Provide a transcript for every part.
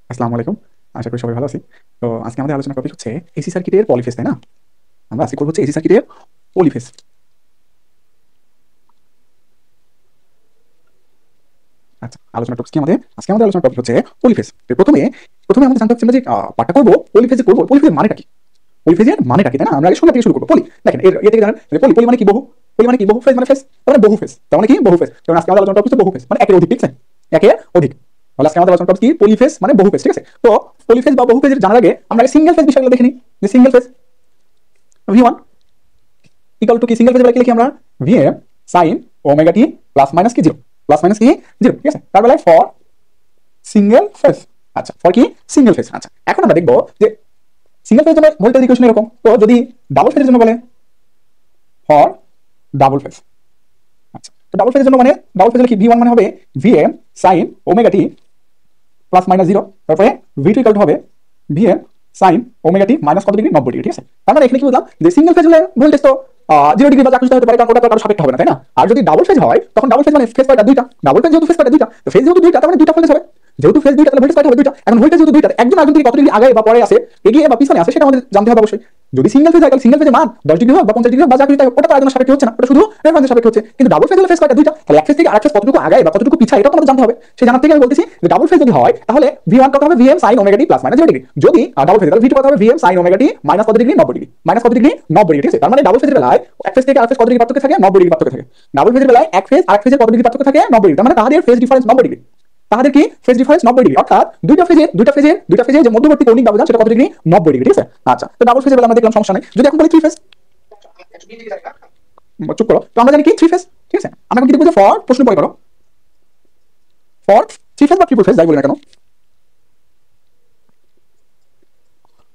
আসসালামু আলাইকুম। আশা করি সবাই ভালো আছি। তো আজকে আমাদের আলোচনার টপিক হচ্ছে এসি সার্কিটের পলিফেজ, তাই না? আমরা আজকে করব হচ্ছে এসি সার্কিটের পলিফেজ। আচ্ছা, আলোচনার টপিক কি আমাদের? আজকে আমাদের আলোচনার টপিক হচ্ছে পলিফেজ। তো প্রথমে আমাদের জানতে হচ্ছে আমরা যে পার্টটা করব, পলিফেজ করব, পলিফেজের মানেটা কি? পলিফেজের মানেটা কি, তাই না? আমরা আগে সংজ্ঞা থেকে শুরু করব। পলি, দেখেন এর থেকে জানেন যে পলি পলি মানে কি? বহু। পলি মানে কি? বহু। ফেজ মানে ফেজ, তার মানে বহু ফেজ। তার মানে কি? বহু ফেজ। কারণ আজকে আমাদের আলোচনার টপিক হচ্ছে বহু ফেজ মানে একের অধিক, ঠিক আছে? একের অধিক। তাহলে আজকে আমাদের আলোচনার টপিক কি? পলিফেজ মানে বহু ফেজ, ঠিক আছে? তো পলিফেজ বা বহু ফেজের জানার আগে আমরা সিঙ্গেল ফেজ বিষয়গুলো দেখে নিই। যে single phase V1 equal to কি? সিঙ্গেল ফেজ বেলায় কি লিখি আমরা? Vm sin omega t plus minus কি জিরো, প্লাস মাইনাস কি জিরো, ঠিক আছে? তার বেলায় ফর সিঙ্গেল ফেজ। আচ্ছা, ফর কি? Single phase. আচ্ছা, এখন আমরা দেখবো যে সিঙ্গেল ফেজের জন্য ভোল্টেজ ইকুয়েশন এরকম। তো যদি ডাবল ফেজের জন্য বলে ফর ডাবল ফেজ। আচ্ছা, তো ডাবল ফেজের জন্য মানে ডাবল ফেজের কি? V1 মানে হবে Vm sin omega t plus minus zero, তারপরে V2 ইকুয়াল টু হবে Vm sin omega t minus কত ডিগ্রি? 90 ডিগ্রি, ঠিক আছে? তার মানে এখানে কি বুঝলাম যে সিঙ্গেল ফেজ হলে ভোল্টেজ তো 0 ডিগ্রি বা যা কিছু হতে পারে, কারণ ওটা তো কারো সাপেক্ষে হবে না, তাই না? আর যদি ডাবল ফেজ হয় তখন ডাবল ফেজ মানে ফেজ কয়টা? দুইটা। ডাবল ফেজ যেহেতু ফেজ কয়টা? দুইটা। তো ফেজ যেহেতু দুইটা, তার মানে দুইটা ফেজ হবে। যেহেতু ফেজ দুইটা, তাহলে ভোল্টেজ কয়টা হবে? দুইটা। এখন ভোল্টেজ যেহেতু দুইটা, একজন আরেকজন থেকে কত ডিগ্রি আগে বা পরে আছে, এগিয়ে বা পিছনে আছে, সেটা আমাদের জানতে হবে অবশ্যই। যদি সিঙ্গেল ফেজ হয় তাহলে সিঙ্গেল ফেজের মান 10 ডিগ্রি হোক বা 50 ডিগ্রি হোক বা যা কিছু তাই হোক, ওটা তো আরেকজনের সাপেক্ষে হচ্ছে না, ওটা শুধু রেফারেন্সের সাপেক্ষে হচ্ছে। কিন্তু ডাবল ফেজ হলে ফেজ কয়টা? দুইটা। তাহলে এক ফেজ থেকে আরেক ফেজ কতটুকু আগায় বা কতটুকু পিছায়, এটা তো আমাদের জানতে হবে। সেই জানার থেকে আমি বলতেছি যে ডাবল ফেজ যদি হয় তাহলে V1 কত হবে? Vm sin omega t plus minus 0 degree. যদি ডাবল ফেজ, তাহলে V2 কত হবে? Vm sin omega t minus কত ডিগ্রি? 90 ডিগ্রি। মাইনাস কত ডিগ্রি? 90 ডিগ্রি, ঠিক আছে? তার মানে ডাবল ফেজের বেলায় এক ফেজ থেকে আরেক ফেজ কত ডিগ্রি পার্থক্য থাকে? 90 ডিগ্রি পার্থক্য থাকে। ডাবল ফেজের বেলায় এক ফেজ আরেক ফেজের কত ডিগ্রি পার্থক্য থাকে? 90 ডিগ্রি। তার মানে তাদের ফেজ ডিফারেন্স 90 ডিগ্রি। তাদের কি? Phase difference 90 degree. অর্থাৎ দুইটা ফেজের যে মধ্যবর্তী কৌণিক ব্যবধান সেটা কত ডিগ্রি? 90 ডিগ্রি, ঠিক আছে? আচ্ছা, তো ডাবল ফেজের বেলা আমরা দেখলাম সমস্যা নেই। যদি এখন বলি থ্রি ফেজ, চুপ করো, তো আমরা জানি কি? থ্রি ফেজ, ঠিক আছে? আমরা এখন কি দেখবো? যে ফর, প্রশ্ন পরে করো, ফর থ্রি ফেজ বা ট্রিপল ফেজ যাই বলি না কেন,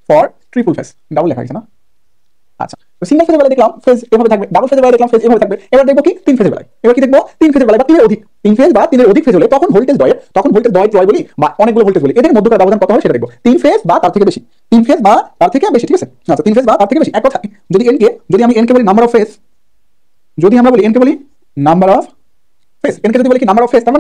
ফর ট্রিপল ফেজ ডাবল লেখা হয়েছে না? আচ্ছা, তো সিঙ্গেল ফেজের বেলায় দেখলাম ফেজ এভাবে থাকবে, ডাবল ফেজের বেলায় দেখলাম ফেজ এভাবে থাকবে। এবার দেখবো কি? তিন ফেজের বেলায়। এবার কি দেখবো? তিন ফেজের বেলায় বা তিনের অধিক, তিন ফেজ বা তিনের অধিক ফেজ হলে তখন ভোল্টেজ দয়ের, তখন ভোল্টেজ দয় ত্রয় বলি বা অনেকগুলো ভোল্টেজ বলি, এদের মধ্যকার ব্যবধান কত হয় সেটা দেখবো। তিন ফেজ বা তার থেকে বেশি, তিন ফেজ বা তার থেকে বেশি, ঠিক আছে? আচ্ছা, তিন ফেজ বা তার থেকে বেশি। এক কথা, যদি আমি এনকে বলি নাম্বার অফ ফেজ, যদি আমরা বলি এনকে বলি নাম্বার অফ ফেজ, এনকে যদি বলি কি নাম্বার অফ ফেজ, তার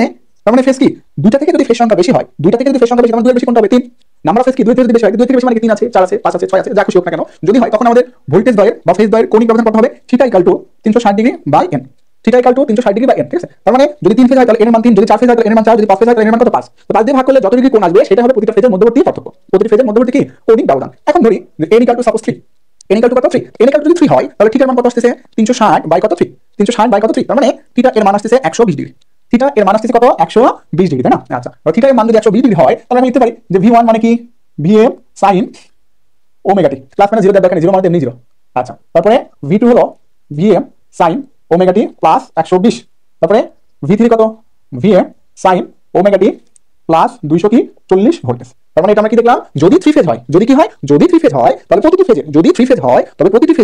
মানে ফেজ কি? দুইটা থেকে যদি ফেজ সংখ্যা বেশি হয়, দুইটা থেকে যদি ফেজ সংখ্যা বেশি, তাহলে দুইয়ের বেশি কোনটা হবে? তিন। নাম্বার অফ ফেজ কি? দুই থেকে যদি বেশি হয়, দুই থেকে বেশি মানে কি? তিন আছে, চার আছে, পাঁচ আছে, ছয় আছে, যা খুশি হোক না কেন, যদি হয় তখন আমাদের ভোল্টেজ দয়ের বা ফেজ দয়ের কৌণিক ব্যবধান কত হবে? Theta equal to 360 degree by n. Theta equal to 360 degree by n, ঠিক আছে? তার মানে যদি তিন ফেজ হয় তাহলে এর মান তিন, যদি চার ফেজ হয় তাহলে এর মান চার, যদি পাঁচ ফেজ হয় তাহলে এর মান কত? পাঁচ। তো পাঁচ দিয়ে ভাগ করলে যত ডিগ্রি কোণ আসবে সেটা হবে প্রতিটা ফেজের মধ্যবর্তী পার্থক্য, প্রতিটি ফেজের মধ্যবর্তী কি? কৌণিক ব্যবধান। এখন ধরি যে N equal to suppose 3, N equal to কত? 3। এন ইকুয়াল টু যদি 3 হয় তাহলে থিটার মান কত আসতেছে? 360 বাই কত? 3। 360 বাই কত? 3। তার মানে থিটা এর মান আসতেছে 120 ডিগ্রি। থিটা এর মান আসতেছে কত? 120 ডিগ্রি, তাই না? আচ্ছা, থিটা এর মান যদি 120 ডিগ্রি হয় তাহলে আমি লিখতে পারি যে V1 মানে কি? Vm sin omega t plus মানে জিরো দেওয়ার দরকার নেই, জিরো মানে এমনি জিরো। আচ্ছা, তারপরে V2 হলো Vm sin omega t plus 120। তারপরে V3 কত? Vm sin omega t plus 240 voltage. তার মানে এটা আমরা কি দেখলাম? যদি থ্রি ফেজ হয়, যদি কি হয়? যদি থ্রি ফেজ হয় তাহলে প্রতিটি ফেজের, যদি থ্রি ফেজ হয় তবে প্রতিটি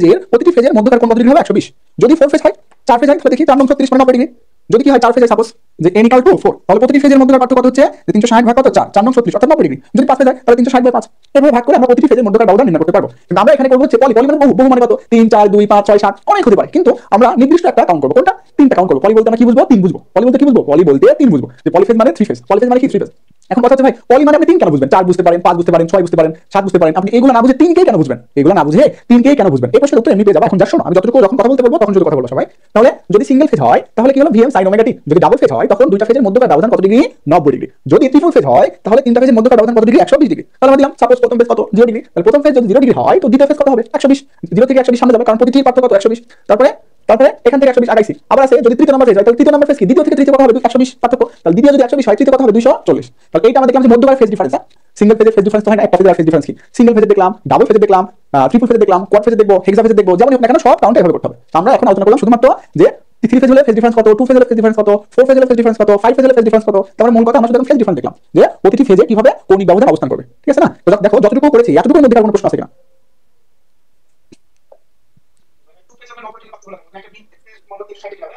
ফেজের মধ্যকার কোণ কত ডিগ্রি হবে? 120। যদি ফোর ফেজ হয়, চার ফেজ হয়, তাহলে দেখি 4 9 36 মানে 90 ডিগ্রি। যদি কি হয়? চার ফেজে সাপোজ যে n ইকুয়াল টু 4, তাহলে প্রতিটি ফেজের মধ্যকার পার্থক্য কত হচ্ছে? যে 360 ভাগ কত? 4, 4 9 36 অর্থাৎ 90 ডিগ্রি। যদি পাঁচ ফেজ হয় তাহলে 360 বাই 5। এভাবে ভাগ করে আমরা প্রতিটি ফেজের মধ্যকার ব্যবধান নির্ণয় করতে পারবো। কিন্তু আমরা এখানে করবো হচ্ছে পলি, পলি মানে বহু, বহু মানে কত? 3 4 2 5 6 7 অনেক হতে পারে, কিন্তু আমরা নির্দিষ্ট একটা কাউন্ট করবো। কোনটা? তিনটা কাউন্ট করবো। পলি বলতে আমরা কি বুঝবো? তিন বুঝবো। পলি বলতে কি বুঝবো? পলি বলতে তিন বুঝবো। যে পলিফেজ মানে থ্রি ফেজ, পলিফেজ মানে কি? Three phase. এখন কথা হচ্ছে ভাই, পলি মানে আপনি তিন কেন বুঝবেন? চার বুঝতে পারেন, পাঁচ বুঝতে পারেন, ছয় বুঝতে পারেন, সাত বুঝতে পারেন, আপনি এগুলো না বুঝে তিনকেই কেন বুঝবেন? এগুলো না বুঝে তিনকেই কেন বুঝবেন? এই প্রশ্নের উত্তর এমনি পেয়ে যাবো। এখন যা শোনো, আমি যতটুকু যখন কথা বলতে বলবো তখন শুধু কথা বলবো সবাই। তাহলে যদি সিঙ্গেল ফেজ হয় তাহলে কি হলো? Vm sin ওমেগা টি। যদি ডাবল ফেজ হয় তখন দুইটা ফেজের মধ্যকার ব্যবধান কত ডিগ্রি? 90 ডিগ্রি। যদি ট্রিপল ফেজ হয় তাহলে তিনটা ফেজের মধ্যকার ব্যবধান কত ডিগ্রি? 120 ডিগ্রি। তাহলে আমরা দিলাম সাপোজ প্রথম ফেজ কত? 0 ডিগ্রি। তাহলে প্রথম ফেজ যদি 0 ডিগ্রি হয় তো দ্বিতীয় ফেজ কত হবে? 120। 0 থেকে 120 সামনে যাবে, কারণ প্রতিটির পার্থক্য কত? 120। তারপরে তারপরে এখান থেকে 120 আগাইছি। আবার আছে যদি তৃতীয় নম্বর ফেজ হয় তাহলে তৃতীয় নম্বর ফেজ কি? দ্বিতীয় থেকে তৃতীয় কত হবে? 120 পার্থক্য। তাহলে দ্বিতীয় যদি 120 হয় তৃতীয় কত হবে? 240। তাহলে এইটা আমরা দেখলাম যে মধ্যকার ফেজ ডিফারেন্স। সিঙ্গেল ফেজের ফেজ ডিফারেন্স তো হয় না, একটা ফেজের ফেজ ডিফারেন্স কি? সিঙ্গেল ফেজে দেখলাম, ডাবল ফেজে দেখলাম, ট্রিপল ফেজে দেখলাম, কোয়াড ফেজে দেখবো, হেক্সা ফেজে দেখবো, যেমন হোক না কেন সব কাউন্ট এভাবে করতে হবে। তো আমরা এখন আলোচনা করলাম শুধুমাত্র যে থ্রি ফেজ হলে ফেজ ডিফারেন্স কত, টু ফেজ হলে ফেজ ডিফারেন্স কত, ফোর ফেজ হলে ফেজ ডিফারেন্স কত, ফাইভ ফেজ হলে ফেজ ডিফারেন্স কত। তারপরে মূল কথা আমরা শুধু ফেজ ডিফারেন্স দেখলাম যে প্রতিটি ফেজে কিভাবে কৌণিক ব্যবধান অবস্থান করবে, ঠিক আছে না? তো দেখো যতটুকু করেছি এতটুকুর মধ্যে কোনো প্রশ্ন আছে কিনা?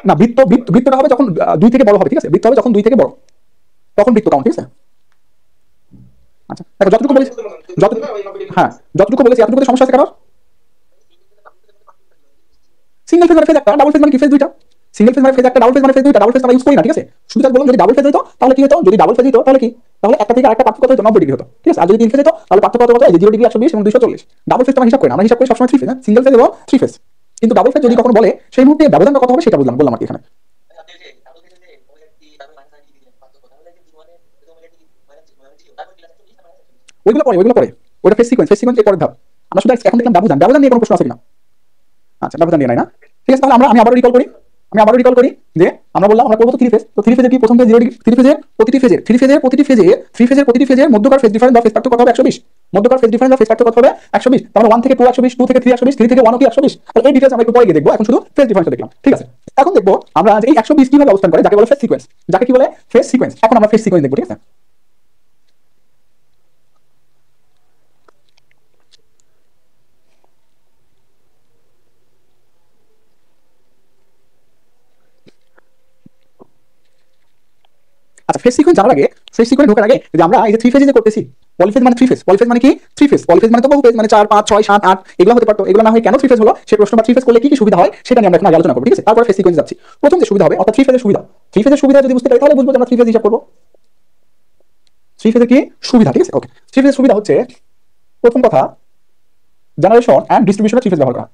না, বৃত্তটা হবে যখন দুই থেকে বড় হবে, ঠিক আছে? বৃত্ত হবে যখন দুই থেকে বড়, তখন বৃত্ত কাউন্ট, ঠিক আছে? আচ্ছা, দেখো যতটুকু বলেছি, যত হ্যাঁ যতটুকু বলেছি এতটুকু সমস্যা আছে কারণ সিঙ্গেল ফেজ মানে ফেজ একটা, ডাবল ফেজ মানে কি? ফেজ দুইটা। সিঙ্গেল ফেজ মানে ফেজ একটা, ডাবল ফেজ মানে ফেজ দুইটা। ডাবল ফেজ আমরা ইউজ করি না, ঠিক আছে। শুধু জাস্ট বললাম যদি ডাবল ফেজ হতো তাহলে কি হতো, যদি ডাবল ফেজ হতো তাহলে কি, তাহলে একটা থেকে আরেকটা পার্থক্য হতো 90 ডিগ্রি হতো, ঠিক আছে। আর যদি তিন ফেজ হতো তাহলে পার্থক্য কত, এই যে 0 ডিগ্রি 120 এবং 240। ডাবল ফেজ আমরা হিসাব করি না, আমরা হিসাব করি সবসময় থ্রি ফেজ, সিঙ্গেল ফেজ এবং থ্রি ফেজ। কিন্তু ডাবল ফেজ যদি কখনো বলে সেই মুহূর্তে ব্যবধানটা কত হবে সেটা বললাম আর কি এখানে। ওইগুলো পরে ওটা ফেজ সিকোয়েন্স এর পরের ধাপ। আমরা শুধু এখন দেখলাম ব্যবধান নিয়ে কোনো প্রশ্ন আছে কিনা। আচ্ছা, ব্যবধান নিয়ে নাই না, ঠিক আছে। তাহলে আমি আবারও রিকল করি যে আমরা বললাম আমরা করবো তো থ্রি ফেজ। তো থ্রি ফেজের কি প্রথম ফেজ 0 ডিগ্রি, থ্রি ফেজের প্রতিটি ফেজের মধ্যকার ফেজ ডিফারেন্স বা ফেজ পার্থক্য কত হবে 120। মধ্যকার ফেজ ডিফারেন্স বা ফেজ পার্থক্য কত হবে 120। তাহলে 1 থেকে 2 120, 2 থেকে 3 120, 3 থেকে 1 কি 120। তাহলে এই ডিটেইলস আমরা একটু পরে গিয়ে দেখবো, এখন শুধু ফেজ ডিফারেন্সটা দেখলাম, ঠিক আছে। এখন দেখবো আমরা এই 120 কিভাবে অবস্থান করে, যাকে বলে ফেজ সিকোয়েন্স, যাকে কি বলে ফেজ সিকোয়েন্স। এখন আমরা ফেজ সিকোয়েন্স দেখবো, ঠিক আছে। আচ্ছা, ফেজ সিকোয়েন্স জানার আগে, ফেজ সিকোয়েন্স ঢোকার আগে যে আমরা এই যে থ্রি ফেজে যে করতেছি, পলিফেজ মানে থ্রি ফেজ, পলিফেজ মানে কি থ্রি ফেজ, পলিফেজ মানে তো বহু ফেজ, মানে 4 5 6 7 8 এগুলো হতে পারতো। এগুলো না হয় কেন থ্রি ফেজ হলো সেই প্রশ্ন, বা থ্রি ফেজ করলে কি কি সুবিধা হয় সেটা নিয়ে আমরা এখন আলোচনা করব, ঠিক আছে। তারপরে ফেজ সিকোয়েন্স যাচ্ছি। প্রথম যে সুবিধা হবে অর্থাৎ থ্রি ফেজের সুবিধা, থ্রি ফেজের সুবিধা যদি বুঝতে পারি তাহলে বুঝবো যে আমরা থ্রি ফেজ হিসাব করব। থ্রি ফেজের কি সুবিধা, ঠিক আছে, ওকে। থ্রি ফেজের সুবিধা হচ্ছে প্রথম কথা, জেনারেশন এন্ড ডিস্ট্রিবিউশনে থ্রি ফেজ ব্যবহার করা হয়।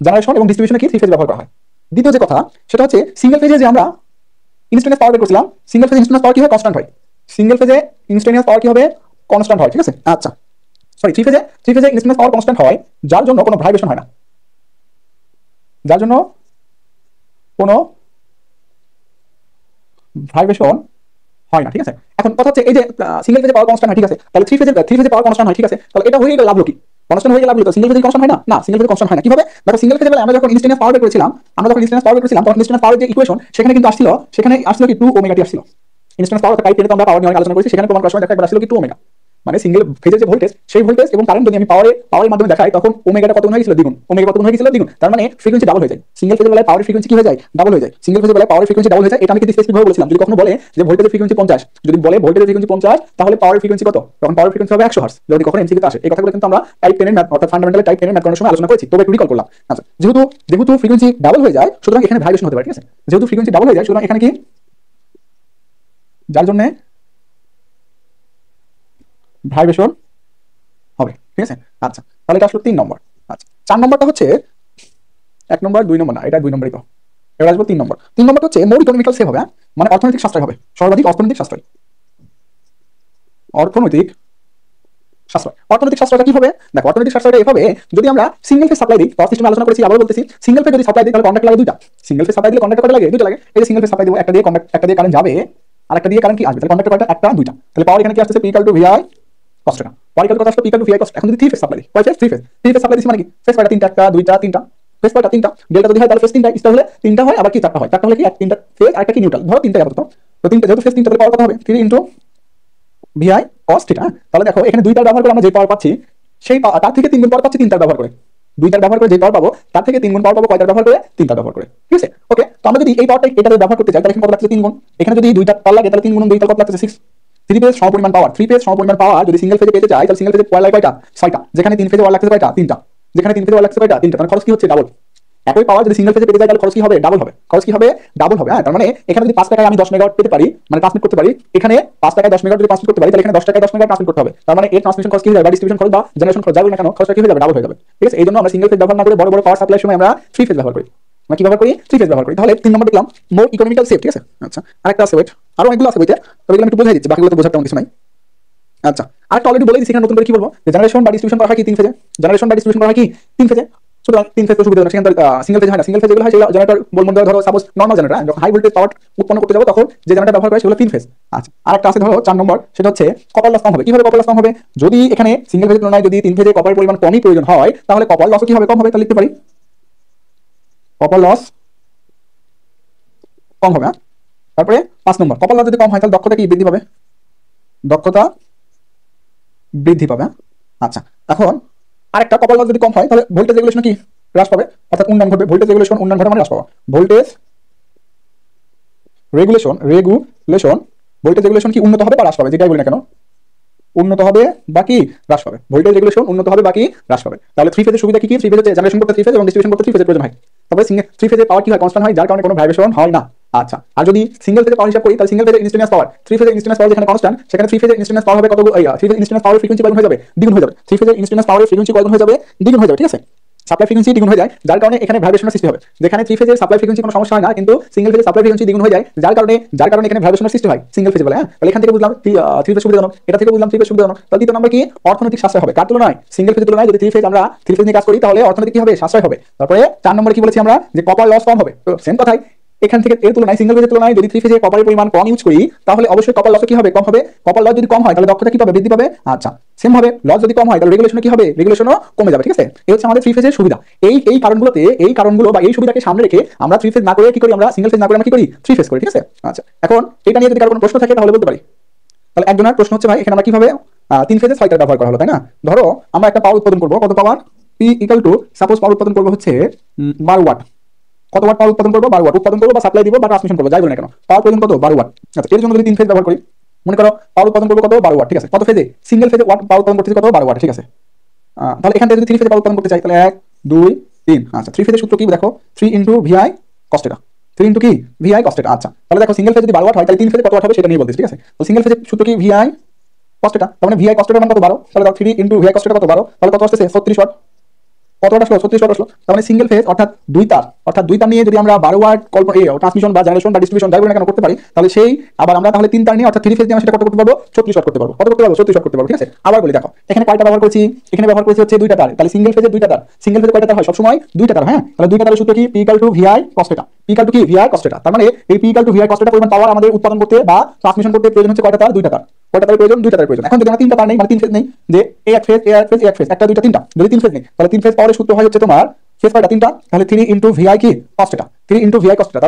জেনারেশন এবং ডিস্ট্রিবিউশনে কি থ্রি ফেজ ব্যবহার করা হয়। দ্বিতীয় যে কথা সেটা হচ্ছে সিঙ্গেল ফেজে যে আমরা ইনস্ট্যান্টানিয়াস পাওয়ার বের করছিলাম, সিঙ্গেল ফেজে ইনস্ট্যান্টানিয়াস পাওয়ার কি হয়, কনস্ট্যান্ট হয়। সিঙ্গেল ফেজে ইনস্ট্যান্টানিয়াস পাওয়ার কি হবে, কনস্ট্যান্ট হয়, ঠিক আছে। আচ্ছা সরি, থ্রি ফেজে ইনস্ট্যান্টানিয়াস পাওয়ার কনস্ট্যান্ট হয়, যার জন্য কোনো ভাইব্রেশন হয় না, যার জন্য কোনো ভাইব্রেশন হয় না, ঠিক আছে। এখন কথা হচ্ছে এই যে সিঙ্গেল ফেজে পাওয়ার কনস্ট্যান্ট হয়, ঠিক আছে। তাহলে থ্রি ফেজে পাওয়ার কনস্ট্যান্ট হয়, ঠিক আছে। তাহলে এটা হয়ে গেল লাভ কি, কনস্ট্যান্ট হয়ে গেল লাভ, তো সিঙ্গেল ফেজে কনস্ট্যান্ট হয় না, না সিঙ্গেল ফেজে কনস্ট্যান্ট হয় না। কিভাবে দেখো, সিঙ্গেল ফেজে আমরা যখন ইনস্ট্যান্টানিয়াস পাওয়ার বের করেছিলাম, তখন ইনস্ট্যান্টানিয়াস পাওয়ার যে ইকুয়েশন সেখানে কিন্তু আসছিল কি 2 ওমেগা টি আসছিল। ইনস্ট্যান্টানিয়াস পাওয়ার টাইপ পেতে আমরা পাওয়ার নিয়ে আলোচনা করেছি, সেখানে প্রমাণ করার সময় দেখা একবার আসছিল কি 2 ওমেগা। মানে সিঙ্গেল ফেজের যে ভোল্টেজ, সেই ভোল্টেজ এবং কারেন্ট যদি আমি পাওয়ারের মাধ্যমে দেখাই, তখন ওমেগাটা কত হয়ে গেছিল, দ্বিগুণ। ওমেগা কত হয়ে গেছিল, দ্বিগুণ। তার মানে ফ্রিকোয়েন্সি ডাবল হয়ে যায়। সিঙ্গেল ফেজের বেলায় পাওয়ারের ফ্রিকোয়েন্সি কি হয়ে যায়, ডাবল হয়ে যায়। সিঙ্গেল ফেজের বেলায় পাওয়ারের ফ্রিকোয়েন্সি ডাবল হয়ে যায়। এটা আমি কিন্তু স্পেসিফিক ভাবে বলেছিলাম। যদি কখনো বলে যে ভোল্টেজের ফ্রিকোয়েন্সি 50, যদি বলে ভোল্টেজের ফ্রিকোয়েন্সি 50, তাহলে পাওয়ারের ফ্রিকোয়েন্সি কত, তখন পাওয়ার ফ্রিকোয়েন্সি হবে 100 হার্টজ। যদি কখনো এমসিকিউতে আসে, এই কথাগুলো কিন্তু আমরা টাইপ 10 এর ম্যাথ অর্থাৎ ফান্ডামেন্টাল টাইপ 10 এর ম্যাথ করার সময় আলোচনা করেছি, তবে একটু রিকল করলাম। আচ্ছা, যেহেতু ফ্রিকোয়েন্সি ডাবল হয়ে যায়, সুতরাং এখানে ভাইব্রেশন হতে পারে, ঠিক আছে। যেহেতু ফ্রিকোয়েন্সি ডাবল হয়ে যায়, সুতরাং এখানে কি, যার জন্য ভাইব্রেশন হবে, ঠিক আছে। আচ্ছা, তাহলে এটা আসলে 3 নম্বর। আচ্ছা, 4 নম্বরটা হচ্ছে 1 নম্বর 2 নম্বর না, এটা 2 নম্বরই তো। এবার আসবো 3 নম্বর। 3 নম্বরটা হচ্ছে মোর ইকোনমিক্যাল সেভ হবে, মানে অর্থনৈতিক সাশ্রয় হবে, সর্বাধিক অর্থনৈতিক সাশ্রয়। অর্থনৈতিক সাশ্রয়টা কি হবে, দেখো অর্থনৈতিক সাশ্রয়টা এভাবে, যদি আমরা সিঙ্গেল ফেজ সাপ্লাই দিই, পাওয়ার সিস্টেমে আলোচনা করেছি, আবার বলতেছি, সিঙ্গেল ফেজ যদি সাপ্লাই দিই তাহলে কন্ডাক্টর লাগে দুইটা। সিঙ্গেল ফেজ সাপ্লাই দিলে কন্ডাক্টর কয়টা লাগে, দুইটা লাগে। এই যে সিঙ্গেল ফেজ সাপ্লাই দিব, একটা দিয়ে কারেন্ট যাবে, আর একটা দিয়ে কারেন্ট কি আসবে, তাহলে কন্ডাক্টর কয়টা, একটা দুইটা। তাহলে পাওয়ার এখানে কি আসছে, P = VI cos θ। পাওয়ার কত আসছে, P = VI cos θ। এখন যদি থ্রি ফেজ সাপ্লাই দিই, কয় ফেজ, থ্রি ফেজ সাপ্লাই দিছি, মানে কি ফেজ কয়টা, তিনটা, একটা দুইটা তিনটা, ফেজ কয়টা, তিনটা। ডেল্টা যদি হয় তাহলে ফেজ তিনটা, স্টার হলে তিনটা হয়, আবার কি চারটা হয়। চারটা হলে কি তিনটা ফেজ আর একটা কি নিউট্রাল, ধরো তিনটা আপাতত। তো তিনটা যেহেতু ফেজ তিনটা, তাহলে পাওয়ার কত হবে, 3 * VI cos θ। তাহলে দেখো এখানে দুইটার ব্যবহার করে আমরা যে পাওয়ার পাচ্ছি, সেই তার থেকে 3 গুণ পাওয়ার পাচ্ছি তিনটার ব্যবহার করে। দুইটার ব্যবহার করে যে পাওয়ার পাবো, তার থেকে 3 গুণ পাওয়ার পাবো কয়টার ব্যবহার করে, তিনটার ব্যবহার করে, ঠিক আছে। ওকে, তো আমরা যদি এই পাওয়ারটা এটাতে ব্যবহার করতে চাই, তাহলে এখানে কত লাগছে, 3 গুণ। এখানে যদি দুইটা পাওয়ার লাগে, তাহলে 3 গুণ 2 কত লাগছে, 6। থ্রি ফেজ সমপরিমাণ পাওয়ার যদি সিঙ্গেল ফেজে পেতে চাই, তাহলে সিঙ্গেল ফেজে পাওয়ার লাগে কয়টা, 6টা। যেখানে 3 ফেজে পাওয়ার লাগছে কয়টা, 3টা। যেখানে 3 ফেজে পাওয়ার লাগছে কয়টা, 3টা। তাহলে খরচ কি হচ্ছে, ডাবল। একই পাওয়ার যদি সিঙ্গেল ফেজে পেতে চাই, তাহলে খরচ কি হবে, ডাবল হবে। খরচ কি হবে, ডাবল হবে। তার মানে এখানে যদি 5 টাকায় আমি 10 মেগাওয়াট পেতে পারি, মানে ট্রান্সমিট করতে পারি, এখানে 5 টাকায় 10 মেগাওয়াট যদি ট্রান্সমিট করতে পারি, তাহলে এখানে 10 টাকায় 10 মেগাওয়াট ট্রান্সমিট করতে হবে। তার মানে এর ট্রান্সমিশন খরচ কি হয়ে যাবে, বা ডিস্ট্রিবিউশন খরচ বা জেনারেশন খরচ, যাই বলি না কেন, খরচটা কি হয়ে যাবে, ডাবল হয়ে যাবে, ঠিক আছে। এই জন্য আমরা সিঙ্গেল ফেজ ব্যবহার না করে বড় বড় পাওয়ার সাপ্লাইয়ের সময় আমরা থ্রি ফেজ ব্যবহার করি। আমরা কি ব্যবহার করি, থ্রি ফেজ ব্যবহার করি। তাহলে 3 নম্বর দেখলাম মোর ইকোনমিক্যাল সেভ, ঠিক আছে। আচ্ছা, আরেকটা আছে, ওয়েট, আরো অনেকগুলো আছে বইতে, তবে এগুলো আমি একটু বোঝাই দিচ্ছি, বাকিগুলো তো বোঝার তেমন কিছু নাই। আচ্ছা, আরেকটা অলরেডি বলে দিচ্ছি, এখানে নতুন করে কি বলবো, যে জেনারেশন বা ডিস্ট্রিবিউশন করা হয় কি 3 ফেজে, জেনারেশন বা ডিস্ট্রিবিউশন করা হয় কি 3 ফেজে। সুতরাং 3 ফেজ তো সুবিধা না, সেখানে সিঙ্গেল ফেজ হয় না। সিঙ্গেল ফেজ যেগুলো হয় সেগুলো জেনারেটর বলবো, ধরো সাপোজ নরমাল জেনারেটর, যখন হাই ভোল্টেজ পাওয়ার উৎপন্ন করতে যাবো, তখন যে জেনারেটর ব্যবহার করে সেগুলো 3 ফেজ। আচ্ছা, আরেকটা আছে ধরো 4 নম্বর, সেটা হচ্ছে কপার লস কম হবে। কিভাবে কপার লস কম হবে, যদি এখানে সিঙ্গেল ফেজের তুলনায় যদি 3 ফেজে কপারের পরিমাণ কমই প্রয়োজন হয়, তাহলে কপার লস কি হবে, কম হবে। তাহলে লিখতে পারি কপার লস কম হবে। তারপরে 5 নম্বর, কপার লস যদি কম হয় তাহলে দক্ষতা কি বৃদ্ধি পাবে, দক্ষতা বৃদ্ধি পাবে। আচ্ছা, এখন আরেকটা, কপার লস যদি কম হয় তাহলে ভোল্টেজ রেগুলেশন কি হ্রাস পাবে, অর্থাৎ উন্নয়ন ঘটবে। ভোল্টেজ রেগুলেশন উন্নয়ন ঘটে মানে হ্রাস পাওয়া। ভোল্টেজ রেগুলেশন কি উন্নত হবে বা হ্রাস পাবে, যেটাই বলি না কেন। উন্নত হবে বাকি হ্রাস পাবে, ভোল্টেজ রেগুলেশন উন্নত হবে বাকি হ্রাস পাবে। তাহলে থ্রি ফেজের সুবিধা কি কি? থ্রি ফেজে জেনারেশন করতে থ্রি ফেজ এবং ডিস্ট্রিবিউশন করতে থ্রি ফেজের প্রয়োজন হয়। তবে থ্রি ফেজের পাওয়ার কি হয়? কনস্ট্যান্ট হয়, যার কারণে কোনো ভাইব্রেশন হয় না। আচ্ছা, আর যদি সিঙ্গেল ফেজে পাওয়ার হিসাব করি তাহলে সিঙ্গেল ফেজের ইনস্ট্যান্টানিয়াস পাওয়ার, থ্রি ফেজের ইনস্ট্যান্টানিয়াস পাওয়ার যেখানে কনস্ট্যান্ট, সেখানে থ্রি ফেজের ইনস্ট্যান্টানিয়াস পাওয়ার হবে কত? থ্রি ফেজের ইনস্ট্যান্টানিয়াস পাওয়ার ফ্রিকোয়েন্সি কয়গুণ হয়ে যাবে? দ্বিগুণ হয়ে যাবে। থ্রি ফেজের ইনস্ট্যান্টানিয়াস পাওয়ারের ফ্রিকোয়েন্সি কয়গুণ হয়ে যাবে? দ্বিগুণ হয়ে যাবে, ঠিক আছে? সাপ্লাই ফ্রিকোয়েন্সি দ্বিগুণ হয়ে যায়, যার কারণে এখানে ভাইব্রেশনের সৃষ্টি হবে। যেখানে থ্রি ফেজের সাপ্লাই ফ্রিকোয়েন্সি কোনো সমস্যা হয় না, কিন্তু সিঙ্গেল ফেজের সাপ্লাই ফ্রিকোয়েন্সি দ্বিগুণ হয়ে যায়, যার কারণে এখানে ভাইব্রেশনের সৃষ্টি হয় সিঙ্গেল ফেজ বলে। হ্যাঁ, তাহলে এখান থেকে বুঝলাম থ্রি ফেজ সুবিধাজনক, এটা থেকে বুঝলাম থ্রি ফেজ সুবিধাজনক। তাহলে দ্বিতীয় নম্বর কি? অর্থনৈতিক সাশ্রয় হবে। কার তুলনায়? সিঙ্গেল ফেজের তুলনায়। যদি আমরা থ্রি ফেজ নিয়ে কাজ করি তাহলে অর্থনৈতিক কি হবে? সাশ্রয় হবে। তারপরে 4 নম্বরে কি বলেছি আমরা? যে কপার লস কম হবে। তো সেম কথাই এখান থেকে এর তুলনায় সিঙ্গেল ফেজের তুলনায় যদি থ্রি ফেজে কপারের পরিমাণ কম ইউজ করি তাহলে অবশ্যই কপার লস কি হবে? কম হবে। কপার লস যদি কম হয় তাহলে দক্ষতা কি পাবে? বৃদ্ধি পাবে। আচ্ছা, সেম ভাবে লস যদি কম হয় তাহলে রেগুলেশন কি হবে? রেগুলেশনও কমে যাবে, ঠিক আছে? এই হচ্ছে আমাদের থ্রি ফেজের সুবিধা। এই কারণগুলো বা এই সুবিধাকে সামনে রেখে আমরা থ্রি ফেজ না করে কি করি? আমরা সিঙ্গেল ফেজ না করে আমরা কি করি? থ্রি ফেজ করি, ঠিক আছে? আচ্ছা, এখন এটা নিয়ে যদি কারো কোনো প্রশ্ন থাকে তাহলে বলতে পারি। তাহলে একজনের প্রশ্ন হচ্ছে, ভাই এখানে আমরা কিভাবে তিন ফেজে 6 তার ব্যবহার করা হলো, তাই না? ধরো আমরা একটা পাওয়ার উৎপাদন করবো, কত পাওয়ার? পি ইকুয়াল টু সাপোজ পাওয়ার উৎপাদন করবো হচ্ছে 12 ওয়াট। কত ওয়াট পাওয়ার উৎপাদন করবো? 12 ওয়াট উৎপাদন করবো বা সাপ্লাই দিব বা ট্রান্সমিশন করবো, যাই বলি না কেন, পাওয়ার প্রয়োজন কত? 12 ওয়াট। আচ্ছা, এর জন্য যদি তিন ফেজ ব্যবহার করি, মনে করো পাওয়ার উৎপাদন করবো কত? 12 ওয়াট, ঠিক আছে? কত ফেজে? সিঙ্গেল ফেজে ওয়াট পাওয়ার উৎপাদন করতেছি কত? 12 ওয়াট, ঠিক আছে? তাহলে এখান থেকে যদি থ্রি ফেজে পাওয়ার উৎপাদন করতে চাই তাহলে 1 2 3। আচ্ছা, থ্রি ফেজের সূত্র কি দেখো? 3 into VI cos theta. 3 into কি? VI cos theta. আচ্ছা, তাহলে দেখো সিঙ্গেল ফেজে যদি 12 ওয়াট হয় তাহলে তিন ফেজে কত ওয়াট হবে সেটা নিয়ে বলতেছি, ঠিক আছে? তো সিঙ্গেল ফেজের সূত্র কি? VI cos theta. তার মানে ভিআই কস থিটার মান কত? 12। তাহলে দাও 3 ইনটু ভিআই কস থিটা কত? 12। তাহলে কত আসছে? 36 ওয়াট। কত ওয়াট আসলো? 36 ওয়াট আসলো। তার মানে সিঙ্গেল ফেজ অর্থাৎ দুই তার নিয়ে যদি আমরা 12 ওয়াট ট্রান্সমিশন বা জেনারেশন বা ডিস্ট্রিবিউশন যাই বলি না কেন করতে পারি, তাহলে সেই আবার আমরা তাহলে তিন তার নিয়ে অর্থাৎ থ্রি ফেজ দিয়ে আমরা সেটা কত করতে পারবো? 36 ওয়াট করতে পারবো। কত করতে পারবো? 36 ওয়াট করতে পারবো, ঠিক আছে? আবার বলি দেখো, এখানে কয়টা ব্যবহার করেছি? এখানে ব্যবহার করেছি হচ্ছে দুইটা তার। তাহলে সিঙ্গেল ফেজে দুইটা তার। সিঙ্গেল ফেজে কয়টা তার হয়? সবসময় দুইটা তার। হ্যাঁ, তাহলে দুইটা তারের সূত্র কি? P equal to VI cos theta. P equal to কি? VI cos theta. তার মানে এই P equal to VI cos theta পরিমাণ পাওয়ার আমাদের উৎপাদন করতে বা ট্রান্সমিশন করতে প্রয়োজন হচ্ছে কয়টা তার? দুইটা তার। কয়টা তারের প্রয়োজন? দুইটা তারের প্রয়োজন। এখন যদি আমরা তিনটা তার নেই, মানে তিন ফেজ নেই, যে এ এক ফেজ, এ এক ফেজ, এ এক ফেজ, একটা দুইটা তিনটা, যদি তিন ফেজ নেই তাহলে তিন ফেজ পাওয়ারের সূত্র হয় হচ্ছে তোমার ফেজ কয়টা? তিনটা। তাহলে 3 ইনটু ভিআই কি? Cos theta. 3 into VI cos theta.